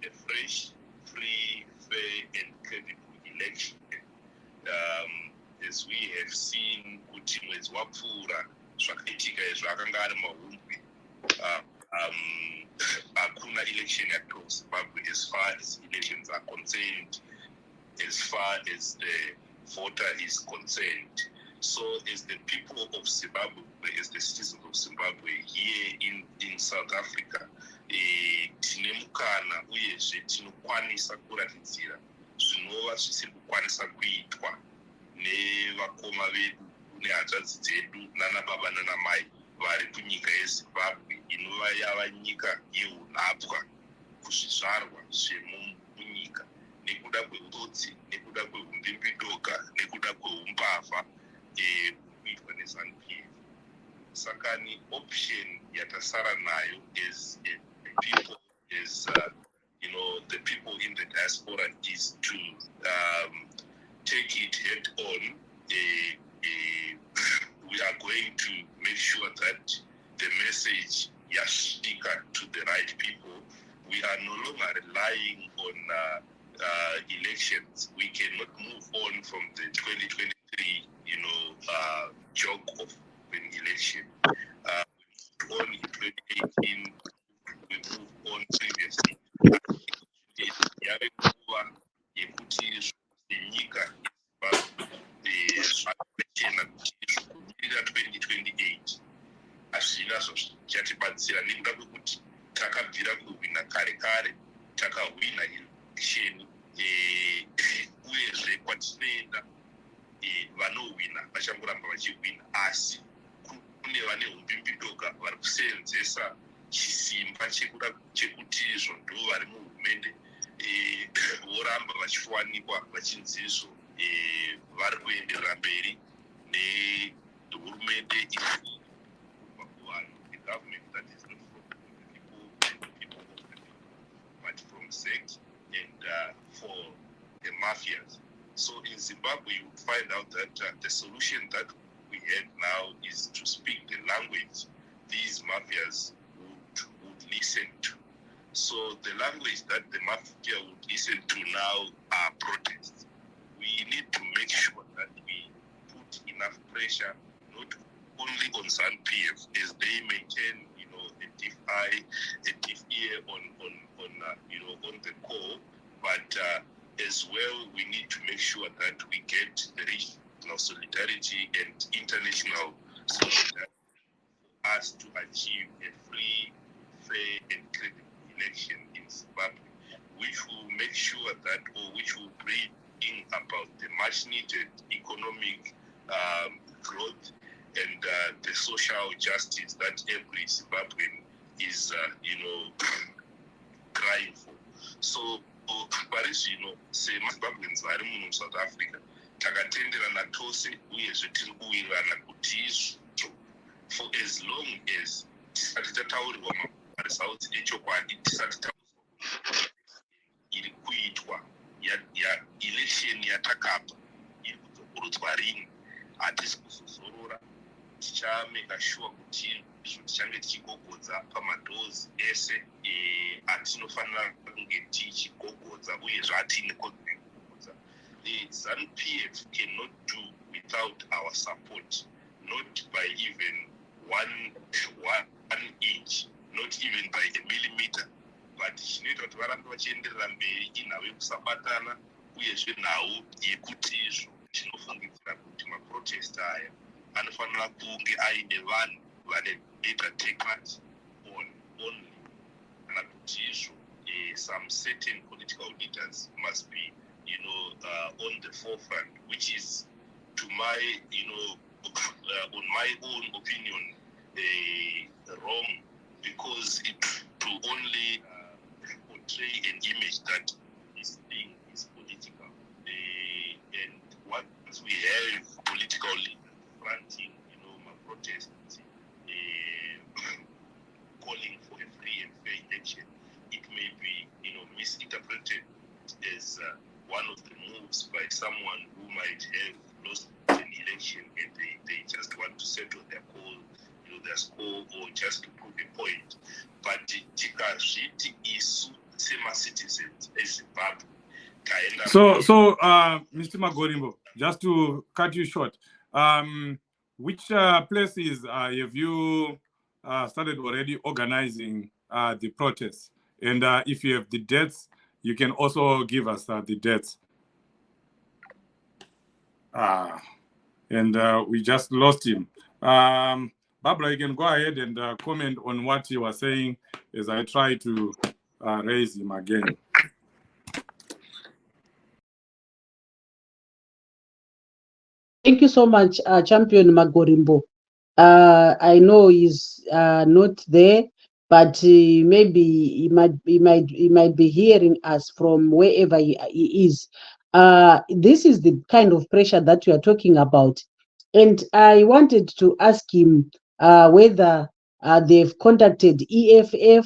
a fresh, free, fair, and credible election. As we have seen, kuti mwezi wapfuura zvakaitika zvakanga ari mahungwe, hakuna election across Zimbabwe as far as elections are concerned, as far as the voter is concerned. So as the people of Zimbabwe, as the citizens of Zimbabwe here in South Africa, tine mukana uyezve tinokwanisa kuratidzira zvinova zvisiri kukwanisa kuitwa nevakoma vedu nehanzvadzi dzedu nanababa nanamai vari kunyika yezimbabwe inova yava nyika yeunhapwa kuzvizvarwa zvemunyika nekuda kweutsotsi nekuda kweumbimbitoka nekuda kweumbavha kuitwa neZANU-PF. Saka ni option yatasara nayo is people is the people in the diaspora is to take it head on. We are going to make sure that the message yashika to the right people. We are no longer relying on elections. We cannot move on from the 2023, joke of an election. On in 2018, we moved on previously. Yave kuva yekuti nyika zvachena kuti zvokumirira 2028 hazvina zvachatibatsira nekuda kwekuti takabvira kuhwina kare kare, takahwina election uyezve kwatinoenda vanohwina vachangoramba vachihwina, asi kune vane umbimbidoka vari kuseenzesa chisimba chekuti izvo ndo vari muhurumende voramba vachiwanikwa vachinzizvo vari kuenderera mberi nehurumende isiri kubva kuvanhu, the government that is not from the people of the people, but from Sadc and for the mafias. So in Zimbabwe, you would find out that the solution that we have now is to speak the language these mafias would listen to. So the language that the mafia would listen to now are protests. We need to make sure that we put enough pressure, not only on ZANU-PF, as they maintain, a deaf eye, a deaf ear on the call, but as well, we need to make sure that we get the regional solidarity and international solidarity for us to achieve a free, fair, and credible election in Zimbabwe, which will make sure that, or which will bring about the much-needed economic growth and the social justice that every Zimbabwean is, crying for. So, parizvino seMazimbabweans vari muno South Africa takatenderana tose uyezve tiri kuwirirana kuti izvo for as long as tisati tataurirwa maresults echokwadi, tisati taurirwa iri kuitwa election yatakabva iri kuzokurudzwa rini, hatisi kuzozorora, tichameka sure kuti izvo tichange tichigogodza pamadhoozi ese atinofanira kunge tichigogodza uyezve atine kodzero yekugogodza. The ZANU-PF cannot do without our support, not by even one inch, not even by a millimeter, but chinoita kuti varambe vachienderera mberi inhau yekusabatana uyezve nhau yekuti izvo tinofungidzira kuti maprotest aya anofanira kunge aine vanhu vane data takers on only, kana kuti izvo some certain political leaders must be on the forefront, which is, to my on my own opinion, wrong, because it to only portray an image that this thing is political. And once we have political leaders fronting, my protests, calling for a free and fair election, it may be, misinterpreted as one of the moves by someone who might have lost an election and they just want to settle their call, their score, or just to prove a point. But tikazviti isu sema-citizens eZimbabwe taenda. So, Mr. Magorimbo, just to cut you short, which places have you started already organizing the protests? And if you have the dates, you can also give us the dates. And we just lost him. Barbara, you can go ahead and comment on what you were saying as I try to raise him again. Thank you so much, Champion Magorimbo. I know he's not there, but maybe he might be hearing us from wherever he is. This is the kind of pressure that we are talking about, and I wanted to ask him whether they've contacted EFF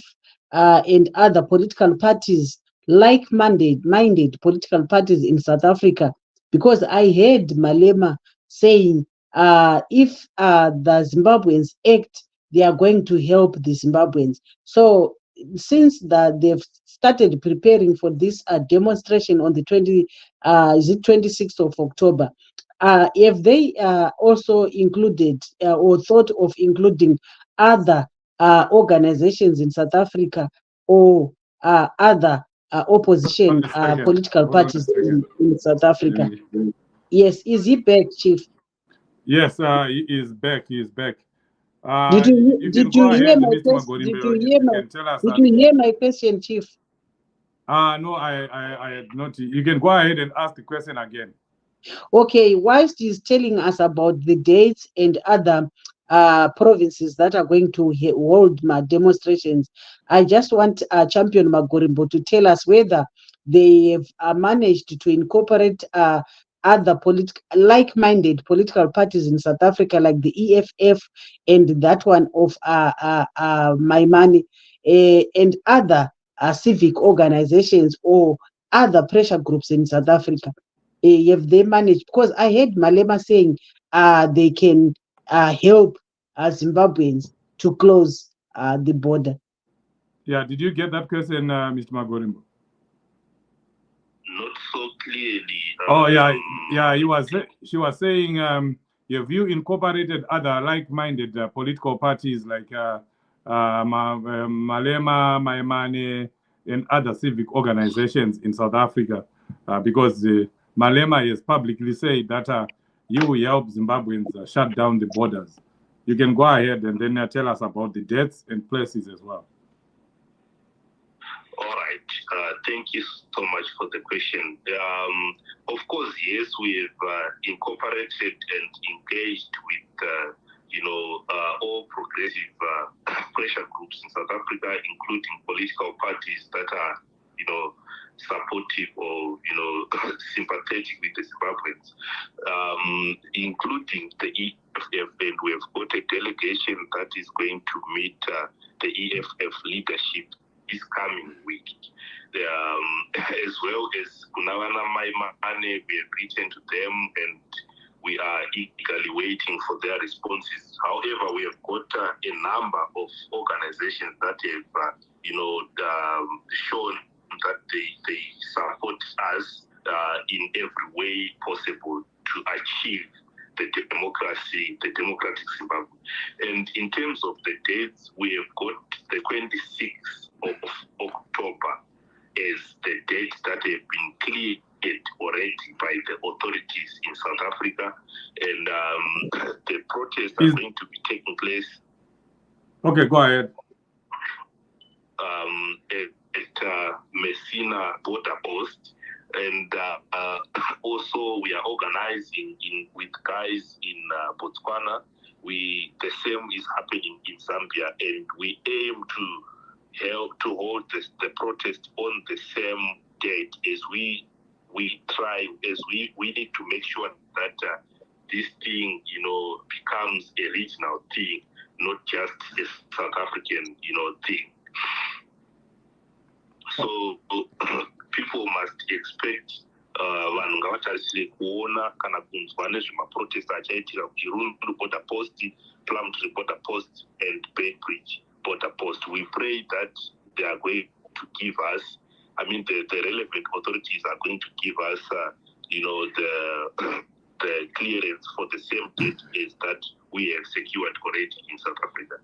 and other political parties, like-minded political parties in South Africa, because I heard Malema saying if the Zimbabweans act, they are going to help the Zimbabweans. So since they've started preparing for this demonstration on the 26th of October, if they also included or thought of including other organizations in South Africa or other opposition political parties in South Africa. Yes, is he back, Chief? Yes, he is back. He is back. Did you hear my question? Did you hear my question, Chief? No, I had not. You can go ahead and ask the question again. Okay, whilst he's telling us about the dates and other provinces that are going to hold my demonstrations, I just want Champion Magorimbo to tell us whether they have managed to incorporate other like-minded political parties in South Africa, like the EFF and that one of My Money and other civic organizations or other pressure groups in South Africa. If they manage, because I heard Malema saying they can help Zimbabweans to close the border. Yeah, did you get that question, Mr. Magorimbo? Not so clearly. Oh yeah. She was saying, have you incorporated other like-minded political parties like Malema, Maimane, and other civic organizations in South Africa? Because Malema has publicly said that you will help Zimbabweans shut down the borders. You can go ahead and then tell us about the dates and places as well. All right. Thank you so much for the question. Of course, yes, we have incorporated and engaged with, all progressive pressure groups in South Africa, including political parties that are, supportive or, sympathetic with the Zimbabweans, including the EFF, and we have got a delegation that is going to meet the EFF leadership this coming week. As well as Kunawana Maimane, we have written to them and we are eagerly waiting for their responses. However, we have got a number of organizations that have, shown that they support us in every way possible to achieve the democratic Zimbabwe. And in terms of the dates, we have got the 26th of October as the date that have been cleared already by the authorities in South Africa, and the protests are going to be taking place. Okay, go ahead. At Messina border post, and also we are organizing with guys in Botswana. The same is happening in Zambia, and we aim to help to hold the protest on the same date as we need to make sure that this thing becomes a regional thing, not just a South African thing. So people must expect vanhu ngavatarisire kuona kana kunzwa nezvemaprotest achaitika kuchirundu border post, Plumtree border post and Beitbridge border post. We pray that they are going to give us, the relevant authorities are going to give us the clearance for the same date as that we have secured already in South Africa.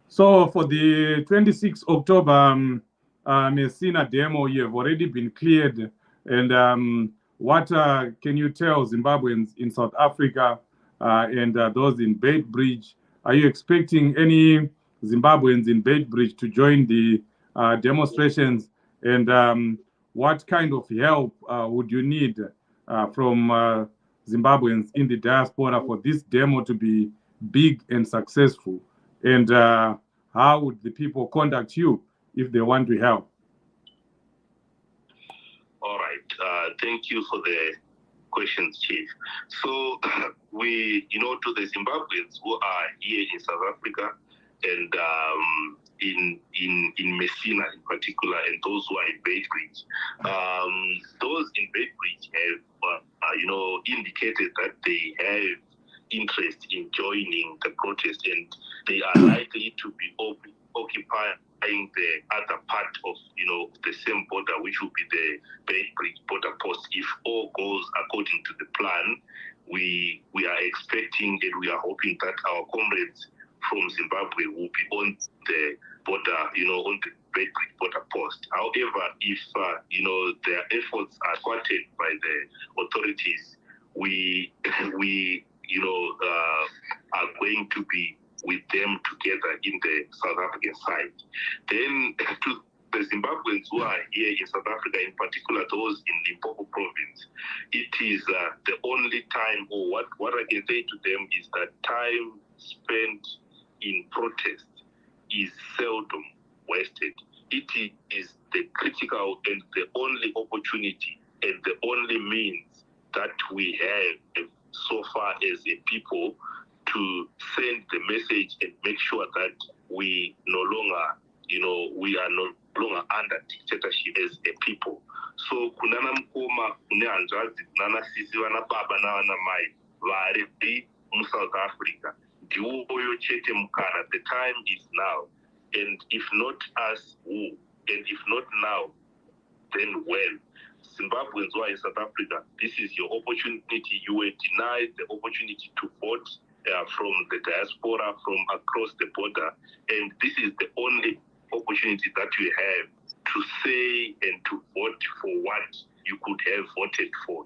So for the 26th October Messina demo, you have already been cleared. And what can you tell Zimbabweans in South Africa and those in Beitbridge Are you expecting any Zimbabweans in Beitbridge to join the demonstrations? And what kind of help would you need from Zimbabweans in the diaspora for this demo to be big and successful? And how would the people contact you if they want to help? All right. Thank you for the questions, Chief. So we, to the Zimbabweans who are here in South Africa and in Messina in particular, and those who are in Beitbridge, those in Beitbridge have, indicated that they have interest in joining the protest, and they are likely to be occupying the other part of, the same border, which will be the Beitbridge border post. If all goes according to the plan, we are expecting and we are hoping that our comrades from Zimbabwe will be on the border, on the Beitbridge border post. However, if, their efforts are thwarted by the authorities, we are going to be with them together in the South African side. Then to the Zimbabweans who are here in South Africa, in particular those in Limpopo province, it is the only time, or what I can say to them is that time spent in protest is seldom wasted. It is the critical and the only opportunity and the only means that we have so far as a people to send the message and make sure that we no longer, we are no longer under dictatorship as a people. So kunana mkoma, kune hanzvadzi, kunana sisi, vana baba navana mai vari mu South Africa, ndiwoyo chete mukana. The time is now, and if not us, who? And if not now, then when? Zimbabweans who are in South Africa, this is your opportunity. You were denied the opportunity to vote from the diaspora, from across the border, and this is the only opportunity that you have to say and to vote for what you could have voted for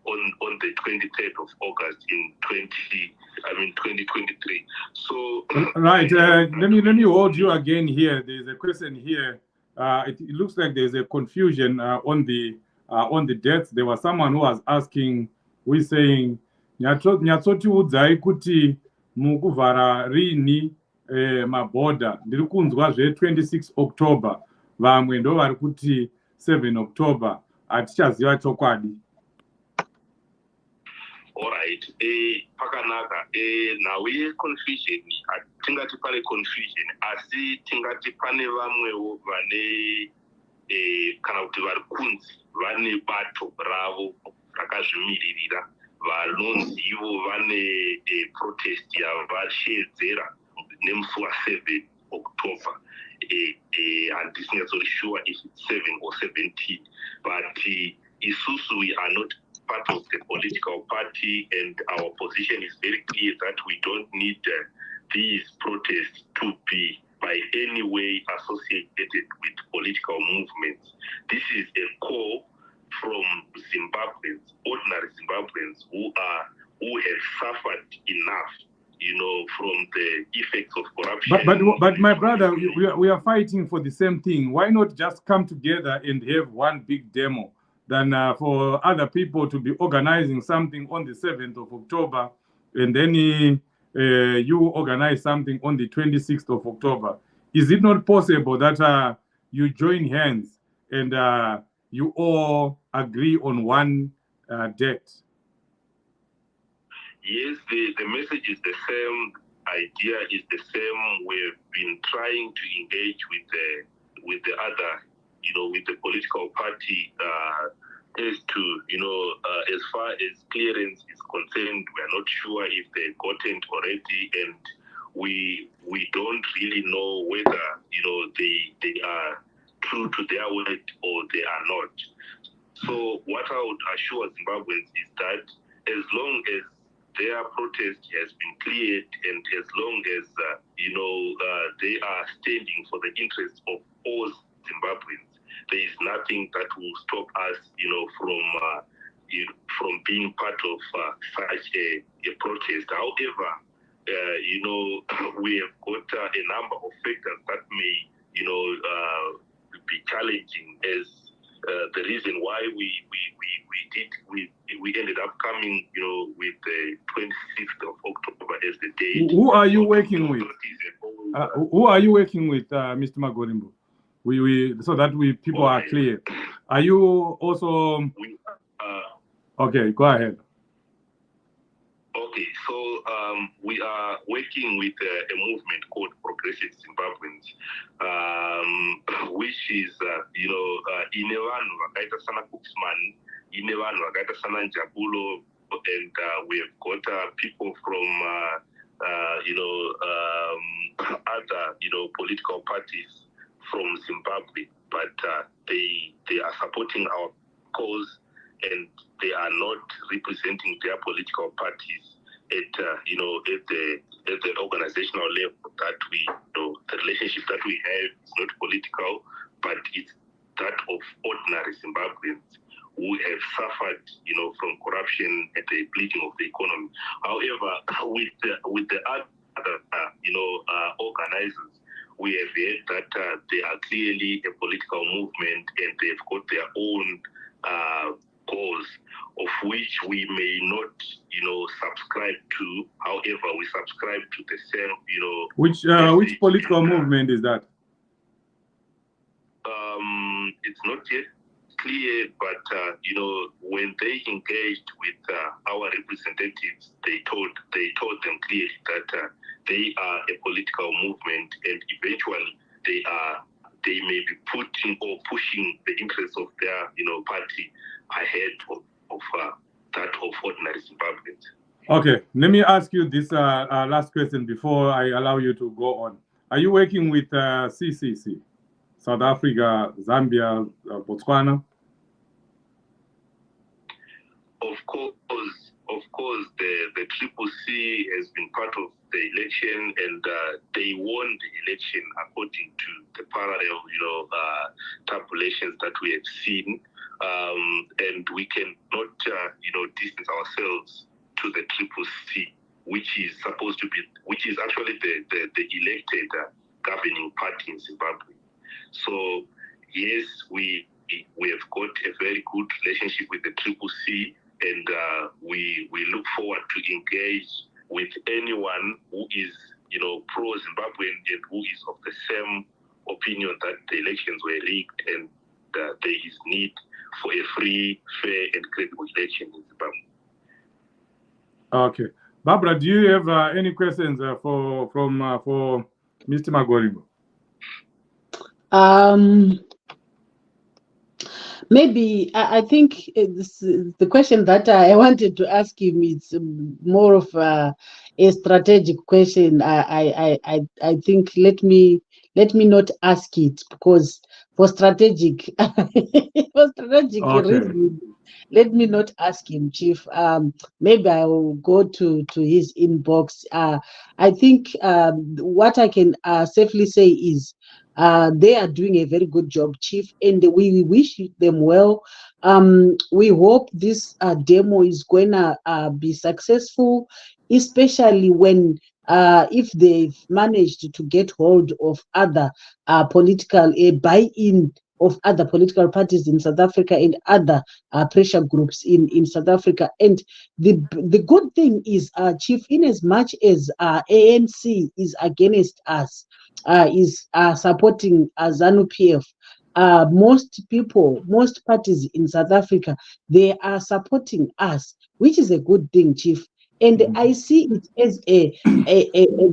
on the 23rd of August in 2023. So right, let me hold you again here. There's a question here. It looks like there's a confusion on the deaths. There was someone who was asking, who is saying, nyatsotiudzai kuti mukuvhara rini mabhodha. Ndiri kunzwa zve 26 October, vamwe ndo vari kuti 7 October. Hatichaziva chokwadi. All right. Pakanaka. Now we confusion. Tingati pane confusion. Asi tingati pane vamwewo vane kana kuti vari kunzi vane bato ravo rakazvimiririra, vanonzi ivo vane protest yavashedzera nemusi wa7 October. Handisi nyatsori sure if it's 7 or 17, but isusu we are not part of the political party, and our position is very clear that we don't need these protests to be by any way associated with political movements. This is a call from Zimbabweans, ordinary Zimbabweans who have suffered enough, from the effects of corruption. But my brother, we are fighting for the same thing. Why not just come together and have one big demo than for other people to be organizing something on the 7th of October and then you organize something on the 26th of October? Is it not possible that you join hands and you all agree on one date? Yes, the message is the same, idea is the same. We've been trying to engage with the other, with the political party as to, as far as clearance is concerned, we're not sure if they've gotten it already, and we don't really know whether, they are true to their word or they are not. So what I would assure Zimbabweans is that as long as their protest has been cleared, and as long as they are standing for the interests of all Zimbabweans, there is nothing that will stop us, from being part of such a protest. However, we have got a number of factors that may, be challenging as the reason why we ended up coming, with the 26th of October as the date. Who are you working with? Who are you working with, Mr. Magorimbo? We so that people are clear. Are you also? Okay, go ahead. Okay, so we are working with a movement called Progressive Zimbabweans, which is, ine vanhu vakaita sana Kuxman, ine vanhu vakaita sana Njabulo, and we have got people from, other, political parties from Zimbabwe, but they are supporting our cause, and they are not representing their political parties at the organizational level. That we, the relationship that we have is not political, but it's that of ordinary Zimbabweans who have suffered, from corruption and the bleeding of the economy. However, with the other, organizers, we have heard that they are clearly a political movement and they've got their own goals, of which we may not, subscribe to. However, we subscribe to the same, Which political movement is that? It's not yet clear, but when they engaged with our representatives, they told them clearly that they are a political movement, and eventually they may be putting or pushing the interests of their party ahead of that of ordinary Zimbabweans. Okay, let me ask you this last question before I allow you to go on. Are you working with CCC, South Africa, Zambia, Botswana? Of course, the Triple C has been part of the election, and they won the election according to the parallel, tabulations that we have seen, and we cannot, distance ourselves to the Triple C, which is actually the elected governing party in Zimbabwe. So yes, we have got a very good relationship with the Triple C, and we look forward to engage with anyone who is, pro-Zimbabwean and who is of the same opinion that the elections were rigged and there is need for a free, fair, and credible election in Zimbabwe. Okay, Barbara, do you have any questions for Mr. Magorimbo? Maybe I think the question that I wanted to ask him is more of a strategic question. I think let me not ask it, because for strategic reasons, let me not ask him, Chief. Maybe I will go to his inbox. I think what I can safely say is they are doing a very good job, Chief, and we wish them well. We hope this demo is going to be successful, especially when if they've managed to get hold of other political buy-in of other political parties in South Africa and other pressure groups in South Africa. And the good thing is, Chief, in as much as ANC is against us, is supporting Zanu PF, most parties in South Africa, they are supporting us, which is a good thing, Chief. And I see it as a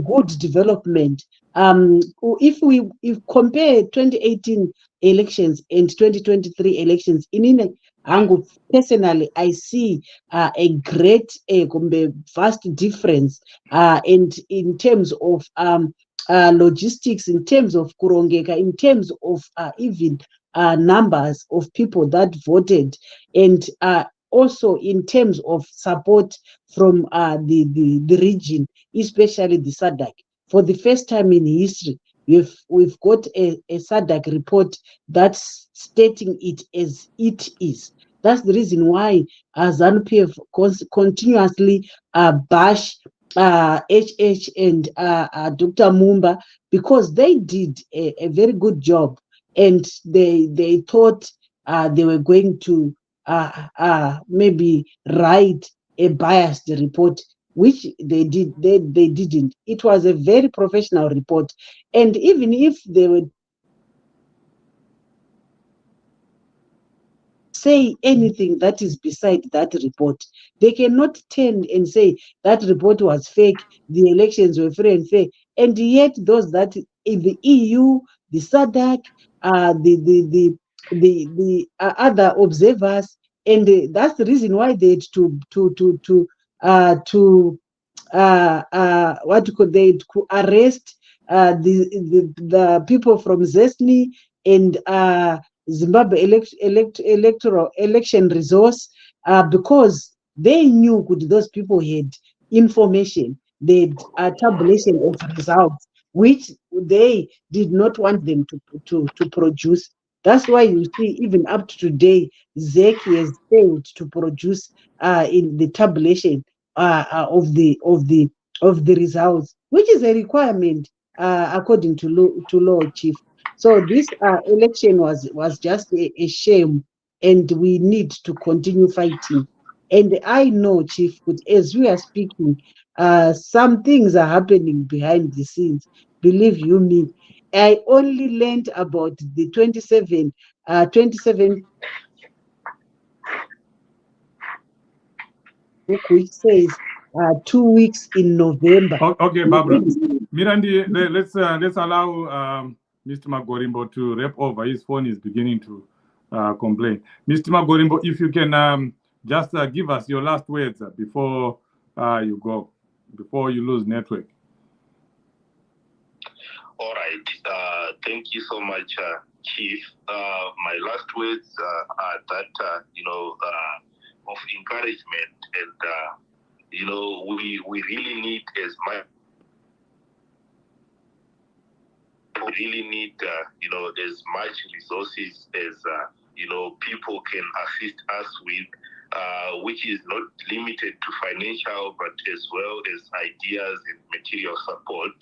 good development. If compare 2018 elections and 2023 elections, personally, I see a great, vast difference, and in terms of logistics, in terms of kurongeka, in terms of even numbers of people that voted, and also in terms of support from the region, especially the Sadc. For the first time in history, we've got a Sadc report that's stating it as it is. That's the reason why Zanu PF continuously bash HH and Dr. Mumba, because they did a very good job, and they thought they were going to maybe write a biased report, which they didn't. It was a very professional report, and even if they were say anything that is beside that report, they cannot turn and say that report was fake, the elections were free and fair, and yet those that in the EU, the Sadc, the other observers, and that's the reason why they had what could they arrest the people from Zesni and Zimbabwe electoral election resource, because they knew good those people had information, they had tabulation of results, which they did not want them to produce. That's why you see, even up to today, Sadc has failed to produce in the tabulation of the results, which is a requirement according to law, Chief. So this election was just a shame, and we need to continue fighting. And I know, Chief, as we are speaking, some things are happening behind the scenes. Believe you me, I only learned about the 27 book, which says 2 weeks in November. Okay, Barbara. Mirandi, let's allow Mr. Magorimbo to wrap over. His phone is beginning to complain. Mr. Magorimbo, if you can just give us your last words before you go, before you lose network. All right. Thank you so much, Chief. My last words are that, of encouragement, and, we really need as much. We really need, as much resources as, people can assist us with, which is not limited to financial, but as well as ideas and material support.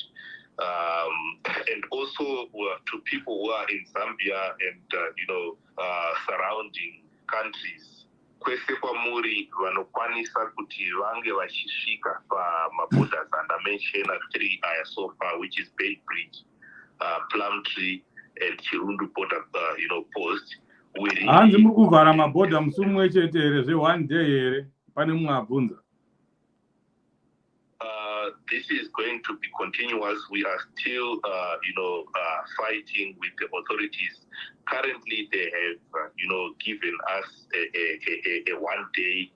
And also to people who are in Zambia and, surrounding countries. Kwese kwamuri vanokwanisa kuti vange vachisvika pamaborders andamenshena 3 aya so far, which is Bay Bridge, Plumtree, and Chirundu border, post. Hanzi muri kuvhara mabhodha musi mumwe chete here zve1 day here pane mumwe abvunza. This is going to be continuous. We are still, fighting with the authorities. Currently, they have, given us a 1 day,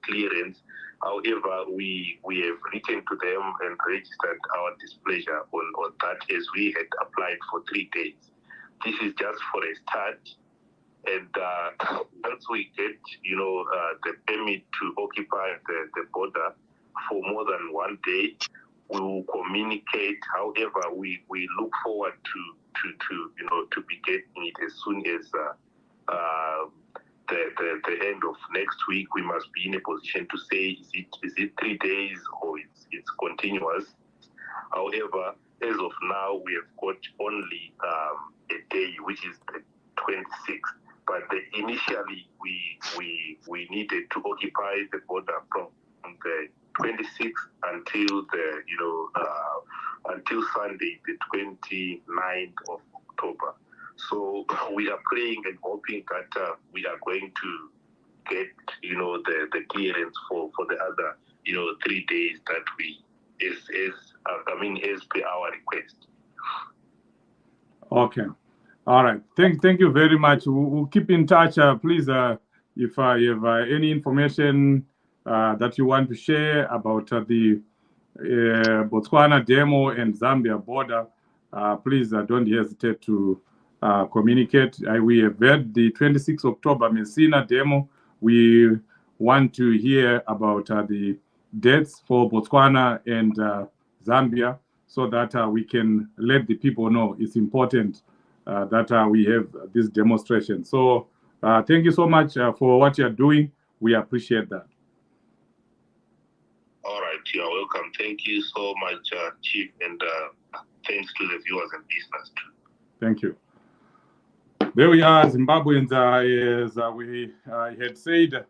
clearance. However, we have written to them and registered our displeasure on that, as we had applied for 3 days. This is just for a start. And once we get, the permit to occupy the border for more than 1 day, we will communicate. However, we look forward to be getting it as soon as the end of next week. We must be in a position to say, is it 3 days or it's continuous. However, as of now, we have got only a day, which is the 26th. But initially, we needed to occupy the border from the 26th until until Sunday, the 29th of October. So we are praying and hoping that we are going to get, the clearance for the other, 3 days that we, as per our request. Okay. All right. Thank you very much. We'll keep in touch. Please, if you have any information that you want to share about the Botswana demo and Zambia border, please don't hesitate to communicate. We have heard the 26th October Messina demo. We want to hear about the dates for Botswana and Zambia, so that we can let the people know it's important that we have this demonstration. So thank you so much for what you're doing. We appreciate that. All right. you are welcome. Thank you so much, Chief, and thanks to the viewers and listeners too. Thank you. There we are, Zimbabweans. As we had said,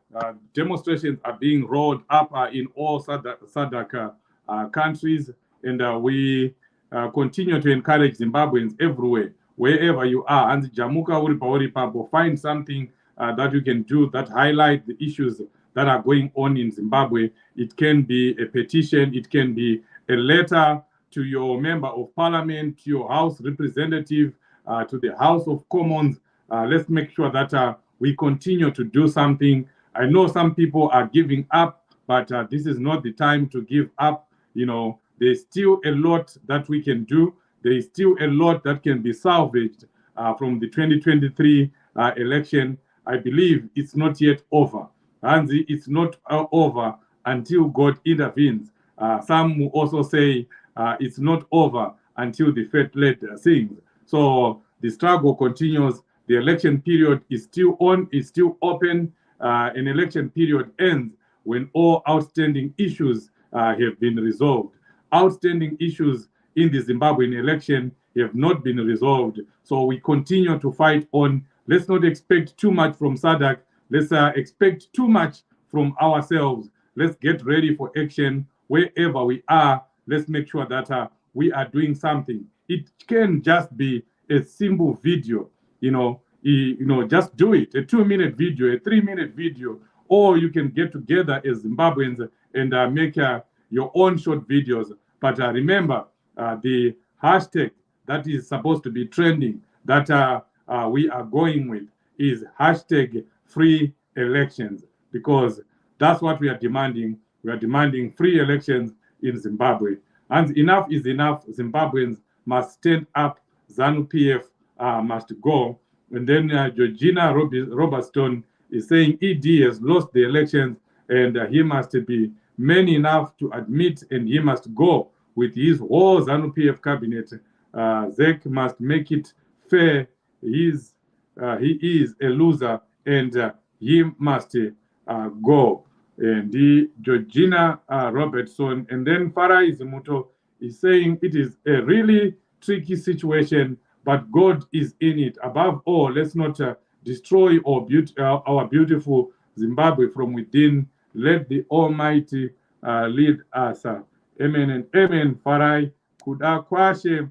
demonstrations are being rolled up in all Sadc countries, and we continue to encourage Zimbabweans everywhere, wherever you are. And Jamuka Uripa, find something that you can do that highlight the issues that are going on in Zimbabwe. It can be a petition, it can be a letter to your member of parliament, to your House representative, to the House of Commons. Let's make sure that we continue to do something. I know some people are giving up, but this is not the time to give up. You know, there's still a lot that we can do. There is still a lot that can be salvaged from the 2023 election. I believe it's not yet over. And it's not over until God intervenes. Some will also say it's not over until the faith-led sings. So the struggle continues. The election period is still on, is still open. An election period ends when all outstanding issues have been resolved. Outstanding issues in the Zimbabwean election have not been resolved. So we continue to fight on. Let's not expect too much from Sadc. Let's expect too much from ourselves. Let's get ready for action wherever we are. Let's make sure that we are doing something. It can just be a simple video, just do it. A 2-minute video, a 3-minute video, or you can get together as Zimbabweans and make your own short videos. But remember, the hashtag that is supposed to be trending, that we are going with, is hashtag free elections, because that's what we are demanding. We are demanding free elections in Zimbabwe. And enough is enough. Zimbabweans must stand up. Zanu PF must go. And then Georgina Robertson is saying ED has lost the elections and he must be man enough to admit, and he must go with his whole Zanu PF cabinet. Zek must make it fair. He is a loser, and he must go. And the Georgina Robertson, and then Farah Izimuto is saying it is a really tricky situation, but God is in it. Above all, let's not destroy our beautiful Zimbabwe from within. Let the Almighty lead us. Amen and amen. Farai kuda kwashe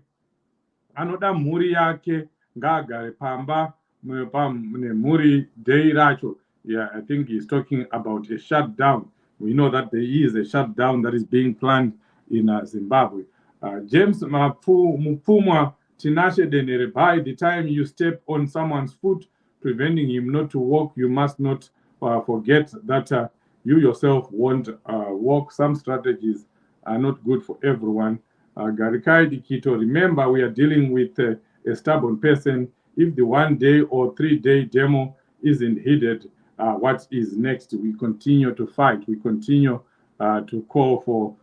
anoda mhuri yake ngagare pamba mhuri dei racho. Yeah, I think he's talking about a shutdown. We know that there is a shutdown that is being planned in Zimbabwe. James Mupumwa Tinashe Denere, by the time you step on someone's foot, preventing him not to walk, you must not forget that you yourself won't walk. Some strategies are not good for everyone. Garikai Dikito, remember we are dealing with a stubborn person. If the 1-day or 3-day demo isn't heeded, what is next? We continue to fight. We continue to call for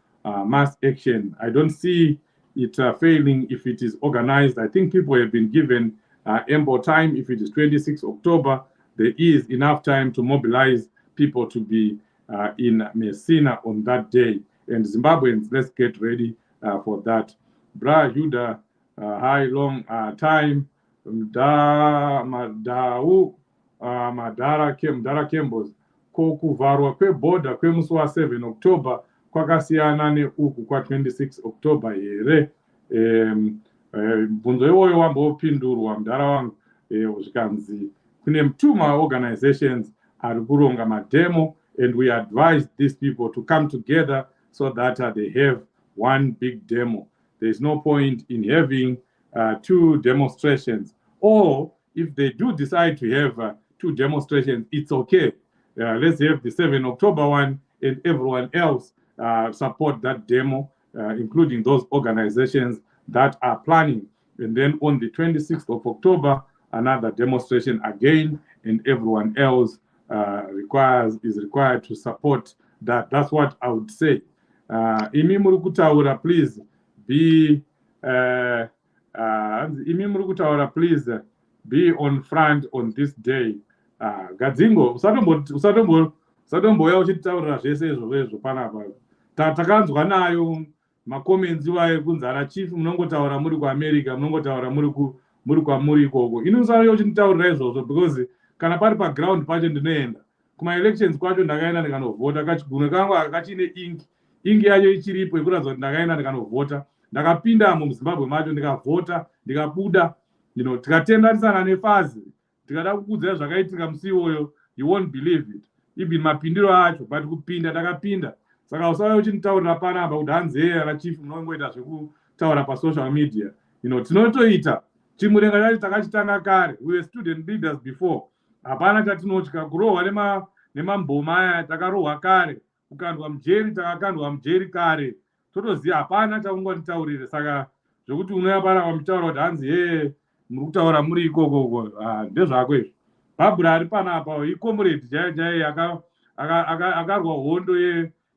mass action. I don't see it failing if it is organized. I think people have been given ample time. If it is 26 October, there is enough time to mobilize people to be in Messina on that day. And Zimbabweans, let's get ready for that. Bra Yuda, high long time. Madara Kembos, kuvarwa kwebhodha kwemusi wa7 October kwakasiyana neuku kwa26 October here. Bvunzo iwoyo wambopindurwa mudhara wangu zvikanzi kune 2 organizations ari kuronga mademo, and we advise these people to come together so that they have one big demo. There is no point in having 2 demonstrations, or if they do decide to have 2 demonstrations, it's okay. Let's have the 7 October one, and everyone else support that demo, including those organizations that are planning. And then on the 26th of October, another demonstration again, and everyone else is required to support that. That's what I would say. Imi murukutaura, please be please be on front on this day. Gadzingo usatomboya uchitaurira zvese izvozvo panapa. takanzwa nayo macomments iwayo kunzara chief munongotaura muri kuamerica, munongotaura muri kwamuri ikoko. Inosara uchinditaurira izvozvo because kana pari paground pacho ndinoenda kuma-elections kwacho ndakaenda ndikanovhota. Kachigumwe kangu akachine ingi yacho ichiripo yekuratidza kuti ndakaenda ndikanovhota. Ndakapindamo muzimbabwe macho ndikavhota ndikabuda, tikatendanisana nefazi tikada kukudzira zvakaitika musi iwoyo, you won't believe it, even mapindiro acho, but kupinda ndakapinda. Saka usauya uchinditaurira panapa kuti hanzi ana chief munongoita zvekutaura pasocial media. Tinotoita chimurenga chacho takachitanga kare, we were student leaders before. Hapana chatinotya kurohwa nemamboma aya, takarohwa kare. Kukandwa mujeri takakandwa mujeri kare. Totoziva hapana chaungotitaurire. Saka zvokuti unouya pana kwamutaura kuti hanzi muri kutaura muri ikoko, ndezvako izvo. Bhabhura ari panapa icomrade jaya akarwa hondo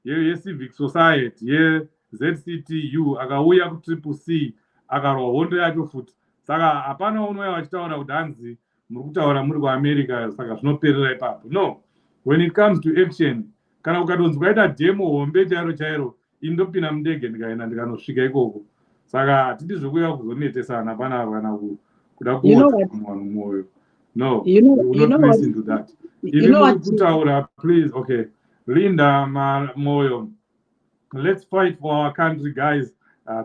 yeCivic Society yeZCTU, akauya kutriple C akarwa hondo yacho futi. Saka hapana unouya wachitaura kuti hanzi muri kutaura muri kuAmerica, saka zvinoperera ipapo. No, when it comes to action, kana ukatonzi kwaita demo hombe chairo indopinda mundege ndikaenda ndikanosvika ikoko. Saka hatidi zvekuya kuzonetesana panapa kana kuda kuodza munhu mwoyo. No, we will not listen to that. Even kutaura, please, okay. Linda Moyo, let's fight for our country, guys.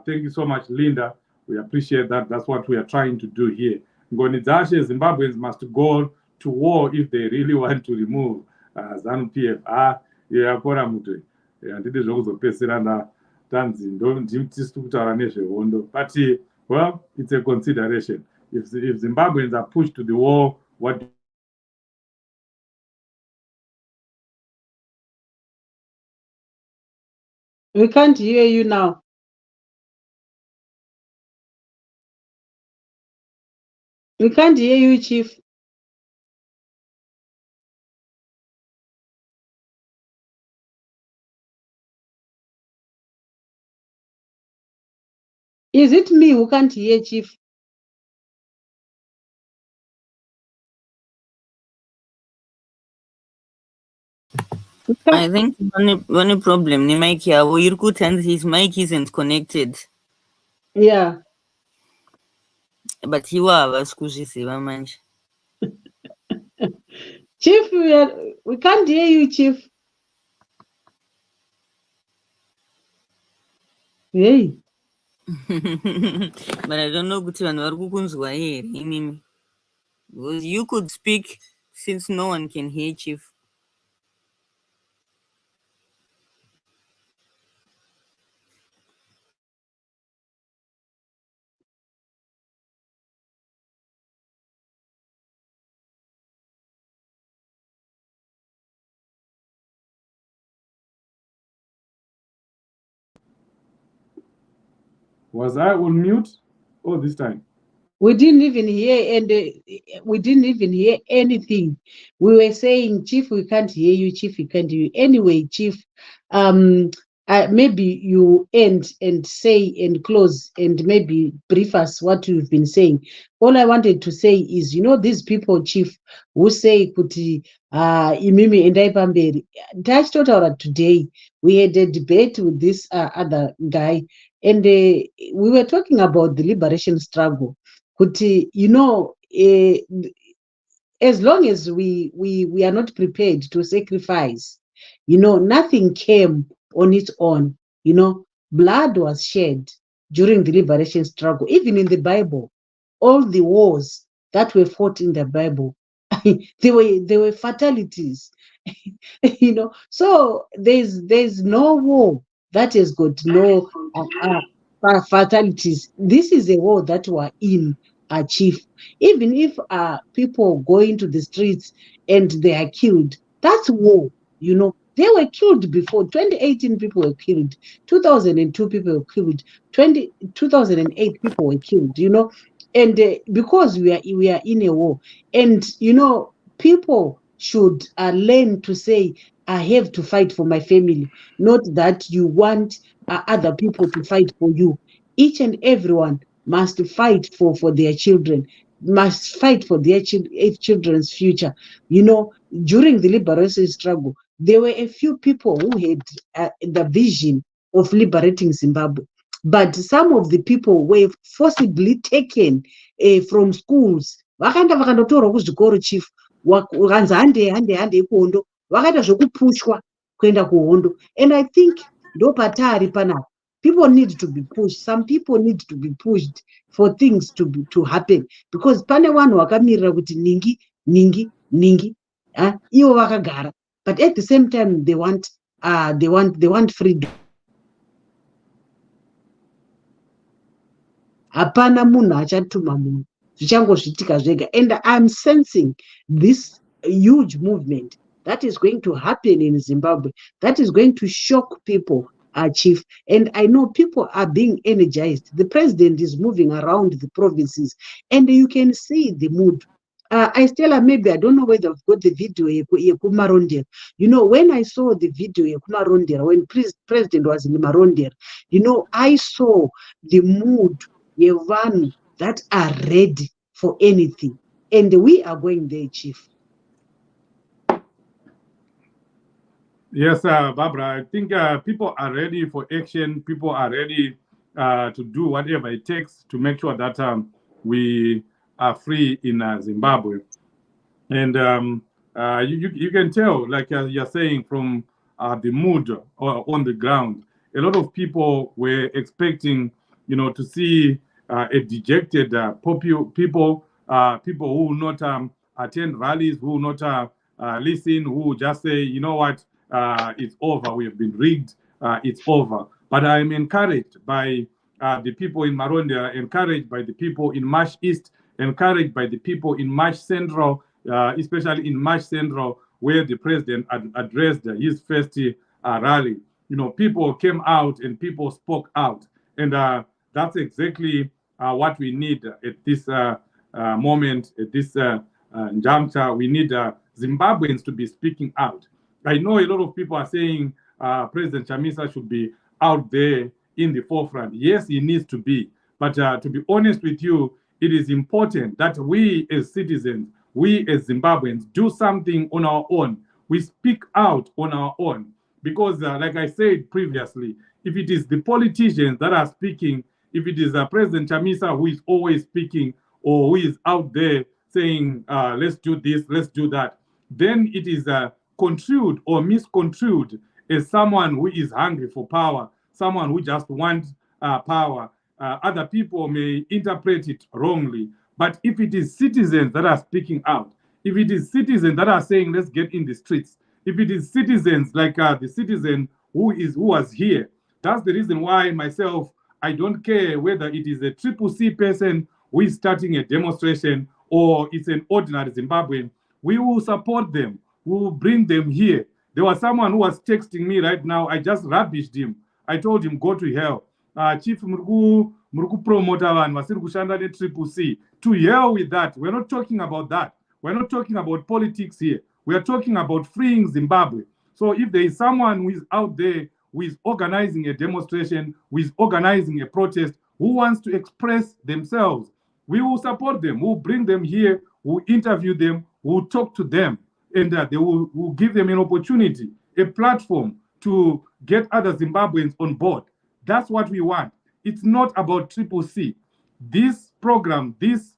Thank you so much, Linda. We appreciate that. That's what we are trying to do here. Ngonidashe, Zimbabweans must go to war if they really want to remove Zanu PF. Yakora mutwe. Ndide zvokuzopesera tanzi nditisi kutaura nezvehondo. But well, it's a consideration. If Zimbabweans are pushed to the war, what? We can't hear you now. We can't hear you, Chief. Is it me who can't hear, Chief? I think one problem, the mic here, his mic isn't connected. Yeah. But you are manje. Chief, we can't hear you, Chief. Hey. But I don't know because you could speak since no one can hear, Chief. Was I on mute? Oh, this time. We didn't even hear, and we didn't even hear anything. We were saying, Chief, we can't hear you. Chief, we can't hear you. Anyway, Chief, maybe you end and say and close and maybe brief us what you've been saying. All I wanted to say is, these people, Chief, who say kuti imimi endai pamberi. Today we had a debate with this other guy, and we were talking about the liberation struggle. Kuti, as long as we are not prepared to sacrifice, nothing came on its own. Blood was shed during the liberation struggle. Even in the Bible, all the wars that were fought in the Bible, there were fatalities. So there's no war that has got no fatalities. This is a war that we're in, Chief. Even if people go into the streets and they are killed, that's war. They were killed before. 2018 people were killed. 2002 people were killed. 2008 people were killed. And because we are in a war, and people should learn to say, I have to fight for my family, not that you want other people to fight for you. Each and everyone must fight for their children. must fight for their children's future. You know, during the liberation struggle, there were a few people who had the vision of liberating Zimbabwe. But some of the people were forcibly taken from schools. Vakaenda vakandotorwa kuzvikoro chief, vakanzi hande kuhondo, vakaita zvekupushwa kuenda kuhondo. And I think ndopatari panapa. People need to be pushed. Some people need to be pushed for things to happen. Because pane vanhu vakamirira kuti ningi, ivo vakagara. But at the same time, they want freedom. Hapana munhu achatuma munhu, zvichangozvitika zvega. And I'm sensing this huge movement that is going to happen in Zimbabwe, that is going to shock people, Chief. And I know people are being energized. The president is moving around the provinces, and you can see the mood. Stella, maybe I don't know whether I've got the video Marondera. You know, when I saw the video Marondera, when president was in Marondera, you know, I saw the mood one that are ready for anything, and we are going there, Chief. Yes, Barbara, I think people are ready for action. People are ready to do whatever it takes to make sure that we are free in Zimbabwe. And you can tell, like you're saying, from the mood on the ground, a lot of people were expecting, you know, to see a dejected people who will not attend rallies, who will not listen, who will just say, you know what, it's over, we have been rigged, it's over. But I'm encouraged by the people in Marondera, encouraged by the people in Marsh East, encouraged by the people in Marsh Central, especially in Marsh Central, where the president addressed his first rally. You know, people came out and people spoke out. And that's exactly what we need at this moment, at this juncture. We need Zimbabweans to be speaking out. I know a lot of people are saying President Chamisa should be out there in the forefront. Yes, he needs to be. But to be honest with you, it is important that we as citizens, we as Zimbabweans, do something on our own. We speak out on our own. Because like I said previously, if it is the politicians that are speaking, if it is President Chamisa who is always speaking, or who is out there saying, let's do this, let's do that, then it is construed or misconstrued as someone who is hungry for power, someone who just wants power. Other people may interpret it wrongly. But if it is citizens that are speaking out, if it is citizens that are saying, let's get in the streets, if it is citizens like the citizen who was here, that's the reason why myself, I don't care whether it is a CCC person who is starting a demonstration or it's an ordinary Zimbabwean. We will support them. We will bring them here. There was someone who was texting me right now. I just rubbished him. I told him, go to hell. Chief Muruku promoter and Vasir Kushanda CCC. To hell with that. We're not talking about that. We're not talking about politics here. We are talking about freeing Zimbabwe. So if there is someone who is out there who is organizing a demonstration, who is organizing a protest, who wants to express themselves, we will support them. We'll bring them here. We'll interview them. We'll talk to them. And they will give them an opportunity, a platform to get other Zimbabweans on board. That's what we want. It's not about CCC. This program, this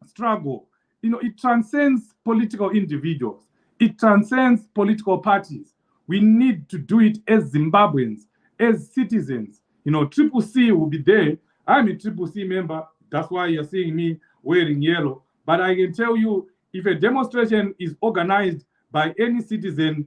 struggle, you know, it transcends political individuals. It transcends political parties. We need to do it as Zimbabweans, as citizens. You know, CCC will be there. I'm a CCC member. That's why you're seeing me wearing yellow. But I can tell you, if a demonstration is organized by any citizen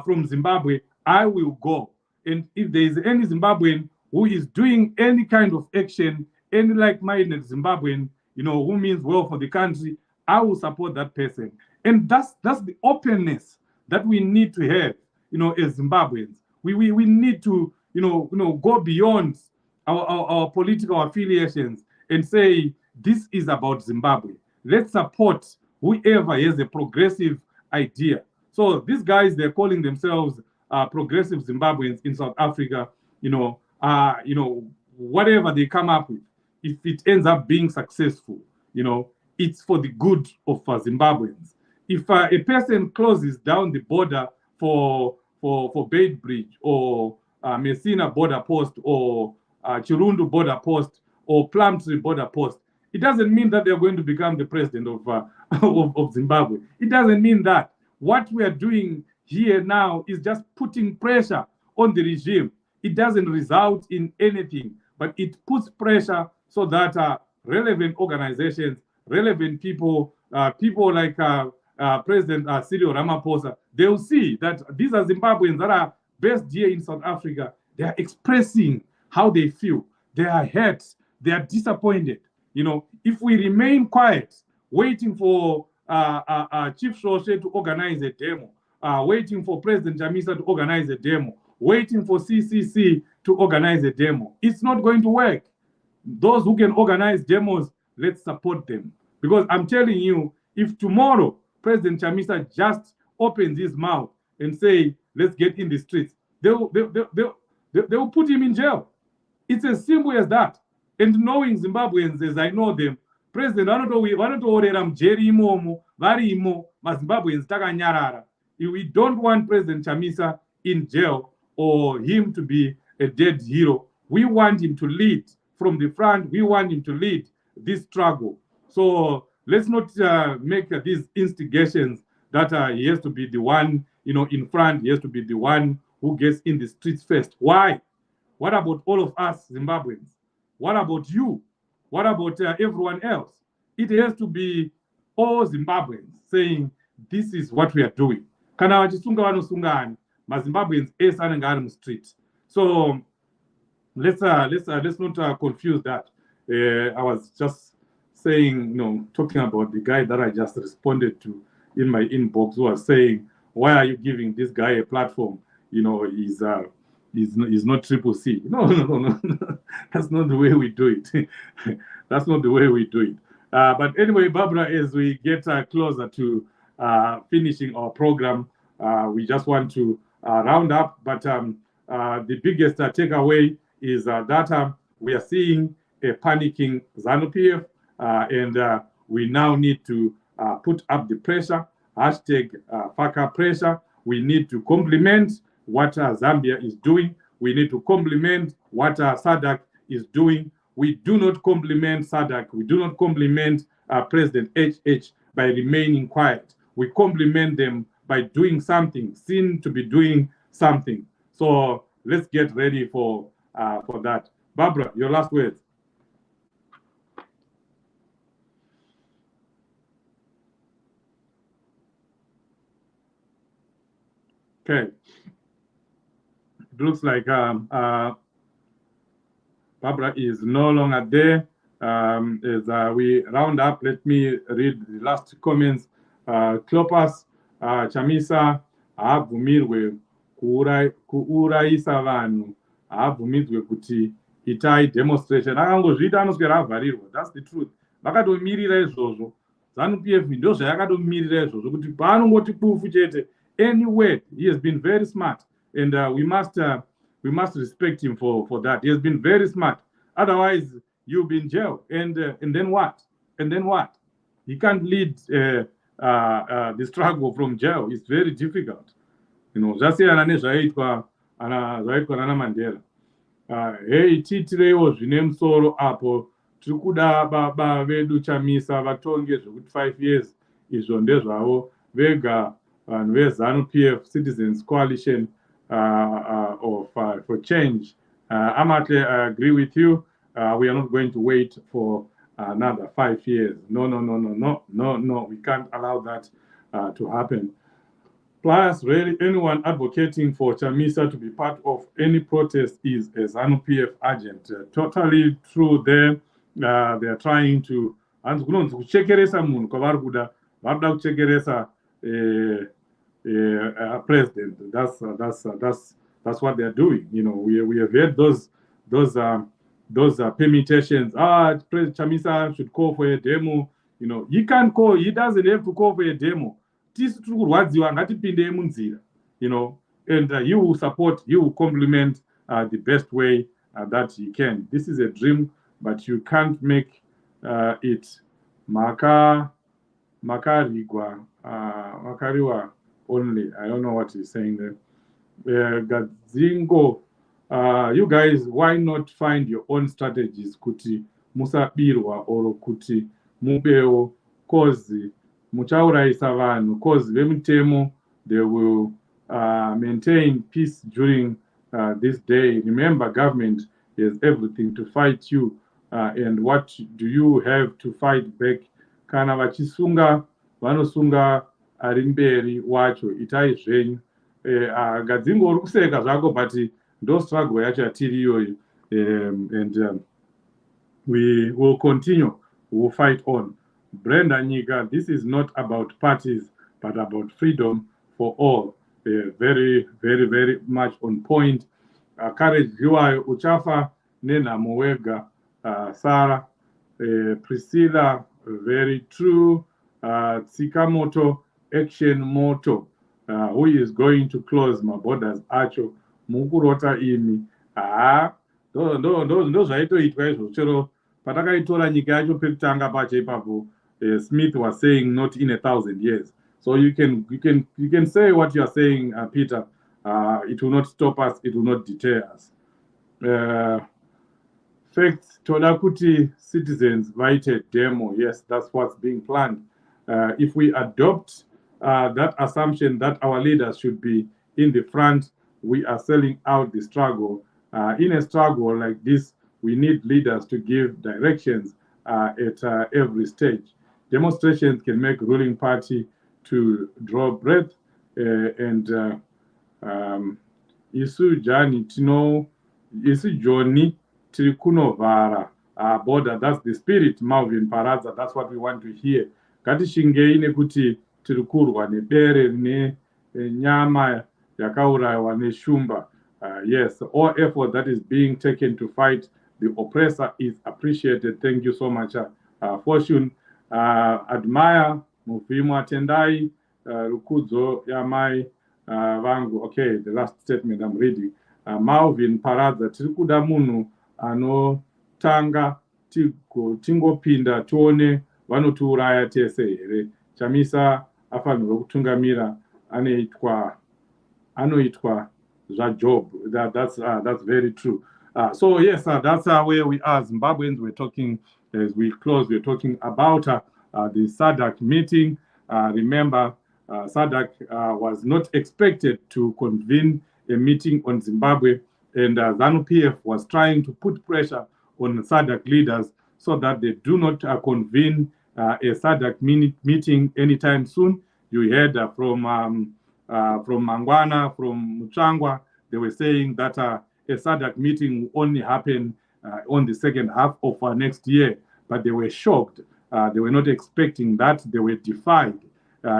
from Zimbabwe, I will go. And if there is any Zimbabwean who is doing any kind of action, any like-minded Zimbabwean, you know, who means well for the country, I will support that person. And that's the openness that we need to have, you know, as Zimbabweans. We need to, you know, go beyond our political affiliations and say, this is about Zimbabwe. Let's support whoever has a progressive idea. So these guys, they're calling themselves progressive Zimbabweans in South Africa. You know, whatever they come up with, if it ends up being successful, it's for the good of Zimbabweans. If a person closes down the border for Bait Bridge or Messina border post or Chirundu border post or Plumtree border post, it doesn't mean that they're going to become the president of Zimbabwe. It doesn't mean that. What we are doing here now is just putting pressure on the regime. It doesn't result in anything, but it puts pressure so that relevant organizations, relevant people, people like President Cyril Ramaphosa, they'll see that these are Zimbabweans that are based here in South Africa. They are expressing how they feel. They are hurt. They are disappointed. If we remain quiet, waiting for Chief Shoshe to organize a demo, waiting for President Chamisa to organize a demo, waiting for CCC to organize a demo, it's not going to work. Those who can organize demos, let's support them. Because I'm telling you, if tomorrow President Chamisa just opens his mouth and say, let's get in the streets, they will put him in jail. It's as simple as that. And knowing Zimbabweans as I know them, President vanotoorera mujeri imomo varimo maZimbabweans takanyarara. We don't want President Chamisa in jail or him to be a dead hero. We want him to lead from the front. We want him to lead this struggle. So let's not make these instigations that he has to be the one, in front. He has to be the one who gets in the streets first. Why? What about all of us Zimbabweans? What about you? What about everyone else? It has to be all Zimbabweans saying, this is what we are doing. Kana vachisunga vanosungana, maZimbabweans ese anenge ari mustreet. So let's not confuse that. I was just saying, talking about the guy that I just responded to in my inbox, who was saying, why are you giving this guy a platform? He's not triple C. No. That's not the way we do it. That's not the way we do it. But anyway, Barbara, as we get closer to finishing our program, we just want to round up. But the biggest takeaway is that we are seeing a panicking Zanu PF, and we now need to put up the pressure, #FACA pressure. We need to complement what Zambia is doing. We need to complement what Sadc is doing. We do not compliment Sadc. We do not compliment President HH by remaining quiet. We compliment them by doing something, seen to be doing something. So let's get ready for that. Barbara, your last words. Okay. It looks like Barbara is no longer there. As we round up, let me read the last comments. Clopas Chamisa haabvumirwe kuuraisa vanhu, haabvumidzwe kuti itai demonstration. Akangozviita anoswera avharirwa. That's the truth. Vakatomirira izvozvo. Zanu PF ndo zvayakatomirira izvozvo kuti paanongoti pufu chete. Anyway, he has been very smart, and we must respect him for that. He has been very smart. Otherwise, you'll be in jail, and then what? And then what? He can't lead the struggle from jail. It's very difficult. Zvasiyana nezvaitwa nana Mandela. Hey, tiitireiwo zvine musoro apo. Tiri kuda baba vedu Chamisa vatonge zvekuti 5 years izvo ndezvavo vega. And where's Zanu PF Citizens Coalition for Change? Amatli, I agree with you. We are not going to wait for another 5 years. No. We can't allow that to happen. Plus, really, anyone advocating for Chamisa to be part of any protest is a Zanu PF agent. Totally true there. They are trying to kuchekeresa munhu kwavari kuda kuchekeresa president. That's what they're doing. We have heard those permutations. President Chamisa should call for a demo. He can't call. He doesn't have to call for a demo. And he will support. He will complement the best way that he can. This is a dream but you can't make it makariwa only. I don't know what he's saying there. Gadzingo, you guys, why not find your own strategies kuti musabirwa or kuti mubeo kozi muchauraisa vanhu kozi vemutemo they will maintain peace during this day. Remember, government has everything to fight you, and what do you have to fight back? Kana vachisunga vanosunga ari mberi wacho, itai zvenyu. Gadzingo uri kuseka zvako, but ndo struggle yacho yatiri iyoyo, and we will continue, we will fight on. Brenda Nyika, this is not about parties but about freedom for all. Very, very, very much on point. Courage Viwayo Uchafa Nena Mwega, Sarah, Priscilla, very true. Tsikamoto Action Moto, who is going to close my borders acho mukurota imi. Ndo zvaitoitwa izvo chero patakaitora nyika yacho pekutanga pacho ipapo. Smith was saying not in 1,000 years. So you can say what you are saying, Peter. It will not stop us. It will not deter us. Facts, Todakuti citizens invited demo. Yes, that's what's being planned. If we adopt that assumption that our leaders should be in the front, we are selling out the struggle. In a struggle like this, we need leaders to give directions at every stage. Demonstrations can make ruling party to draw breath, and isu jani tino isu joni tirikunovara border. That's the spirit, Malvin Paraza. That's what we want to hear. Kati shingei nekuti tirikurwa nebere ne nyama yakaurayiwa neshumba. Yes, all effort that is being taken to fight the oppressor is appreciated. Thank you so much, Fortune. Admire Mufimu Atendai, Rukudzo Yamai Vangu. Okay, the last statement I'm reading. Malvin Paraza, tirikuda munhu anotanga tingopinda tione vanotiuraya tese here. Chamisa afanirwa kutungamira anoitwa zvajob. That's very true. So yes, that's where we are. Zimbabweans, we're talking, as we close, we're talking about the Sadc meeting. Remember, Sadc was not expected to convene a meeting on Zimbabwe, and Zanu PF was trying to put pressure on Sadc leaders so that they do not convene a Sadc meeting anytime soon. You heard from Mangwana, from Muchangwa, they were saying that a Sadc meeting will only happen on the second half of next year, but they were shocked. They were not expecting that. They were defied.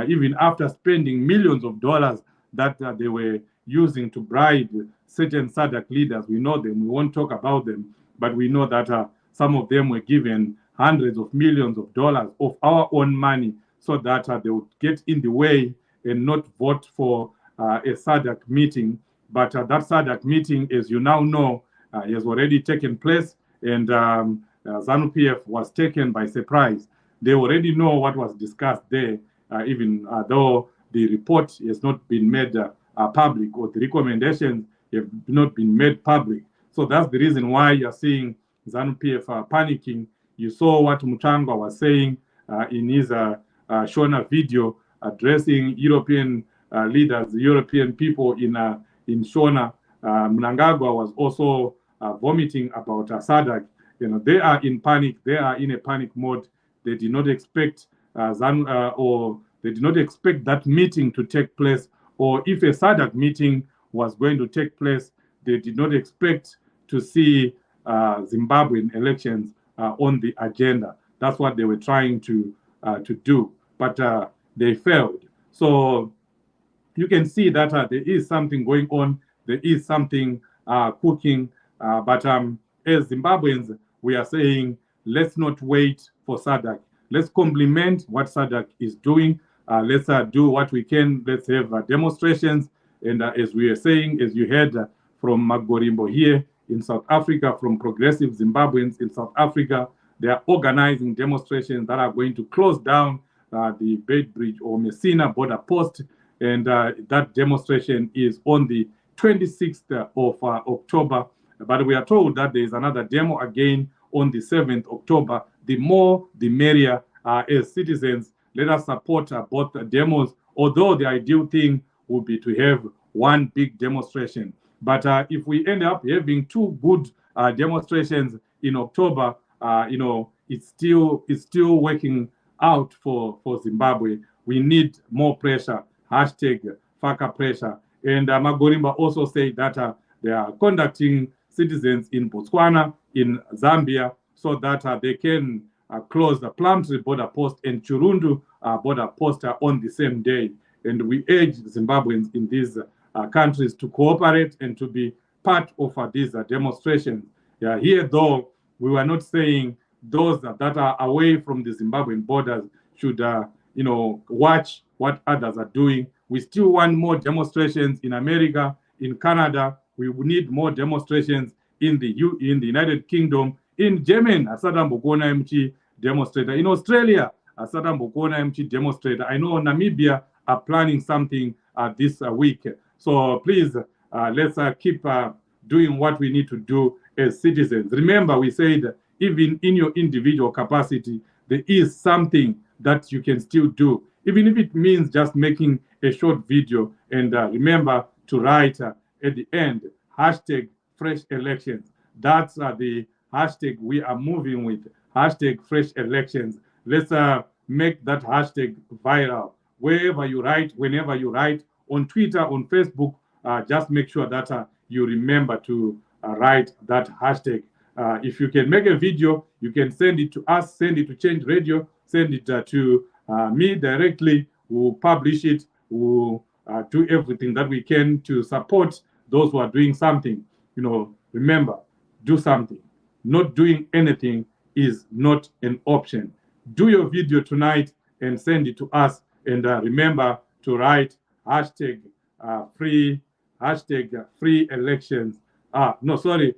Even after spending millions of dollars that they were using to bribe certain Sadc leaders. We know them, we won't talk about them, but we know that some of them were given hundreds of millions of dollars of our own money so that they would get in the way and not vote for a Sadc meeting. But that Sadc meeting, as you now know, has already taken place, and Zanu PF was taken by surprise. They already know what was discussed there, even though the report has not been made public, or the recommendations have not been made public. So that's the reason why you're seeing Zanu PF panicking. You saw what Muchangwa was saying in his Shona video addressing European leaders, European people in Shona. Mnangagwa was also vomiting about Sadc. You know, they are in panic. They are in a panic mode. They did not expect or they did not expect that meeting to take place. Or if a Sadc meeting was going to take place, they did not expect to see Zimbabwean elections on the agenda. That's what they were trying to do, but they failed. So you can see that there is something going on. There is something cooking. But as Zimbabweans, we are saying, let's not wait for Sadc. Let's complement what Sadc is doing. Let's do what we can. Let's have demonstrations. And as we are saying, as you heard from Magborimbo here, in South Africa, from progressive Zimbabweans in South Africa. They are organizing demonstrations that are going to close down the Beitbridge or Messina border post. And that demonstration is on the 26th of October. But we are told that there is another demo again on the 7th October. The more, the merrier. As citizens, let us support both demos, although the ideal thing would be to have one big demonstration. But if we end up having two good demonstrations in October, it's still working out for Zimbabwe. We need more pressure. Hashtag Faka pressure. And Magorimba also said that they are conducting citizens in Botswana, in Zambia, so that they can close the Plumtree border post and Chirundu border post on the same day. And we urge Zimbabweans in these countries to cooperate and to be part of these demonstrations. Here, though, we were not saying those that are away from the Zimbabwean borders should, watch what others are doing. We still want more demonstrations in America, in Canada. We need more demonstrations in the United Kingdom, in Germany. Asada Mbokona MT demonstrator. In Australia, Asada Mbokona MT demonstrator. I know Namibia are planning something this week. So please, let's keep doing what we need to do as citizens. Remember, we said even in your individual capacity, there is something that you can still do, even if it means just making a short video. And remember to write at the end, hashtag fresh elections. That's the hashtag we are moving with, hashtag fresh elections. Let's make that hashtag viral. Wherever you write, whenever you write, on Twitter, on Facebook, just make sure that you remember to write that hashtag. If you can make a video, you can send it to us, send it to Change Radio, send it to me directly. We'll publish it. We'll do everything that we can to support those who are doing something. Remember, do something. Not doing anything is not an option. Do your video tonight and send it to us. And remember to write hashtag free elections. Hashtag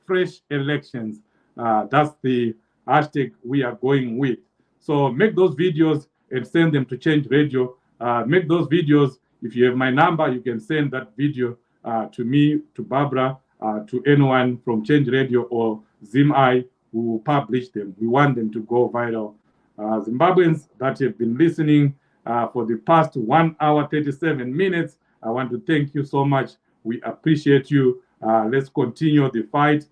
fresh elections. That's the hashtag we are going with. So make those videos and send them to Change Radio. Make those videos. If you have my number, you can send that video to me, to Barbara, to anyone from Change Radio or ZimI who will publish them. We want them to go viral. Zimbabweans that have been listening for the past 1 hour, 37 minutes, I want to thank you so much. We appreciate you. Let's continue the fight.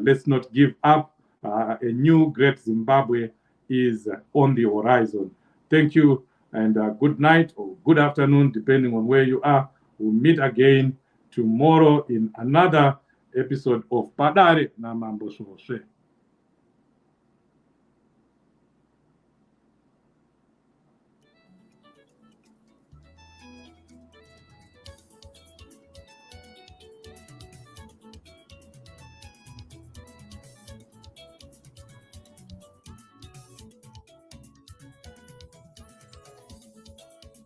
Let's not give up. A new great Zimbabwe is on the horizon. Thank you, and good night or good afternoon, depending on where you are. We'll meet again tomorrow in another episode of Padare na Mambo Soswe.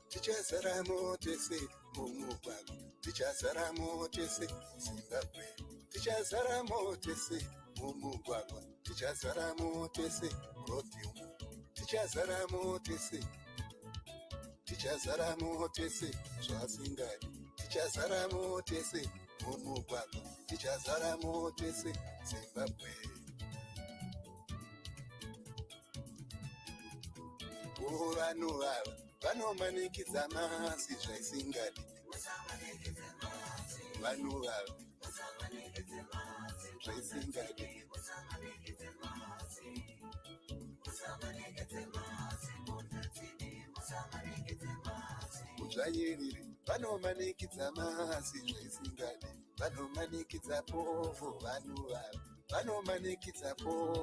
Tichazaramo tese mumugwagwa, tichazaramo tese Zimbabwe, tichazaramo tese mumugwagwa, tichazaramo tese Rhodeon, tichazaramo tese zvasingadi, tichazaramo tese mumugwagwa, tichazaramo tese Zimbabwe. Vanhu ava vanomanikidza masi zvaisingadi. Vanhu ava zvaisingadi. Mudzvanyiriri vanomanikidza masi zvaisingadi. Vanomanikidza povo. Vanhu ava vanomanikidza povo.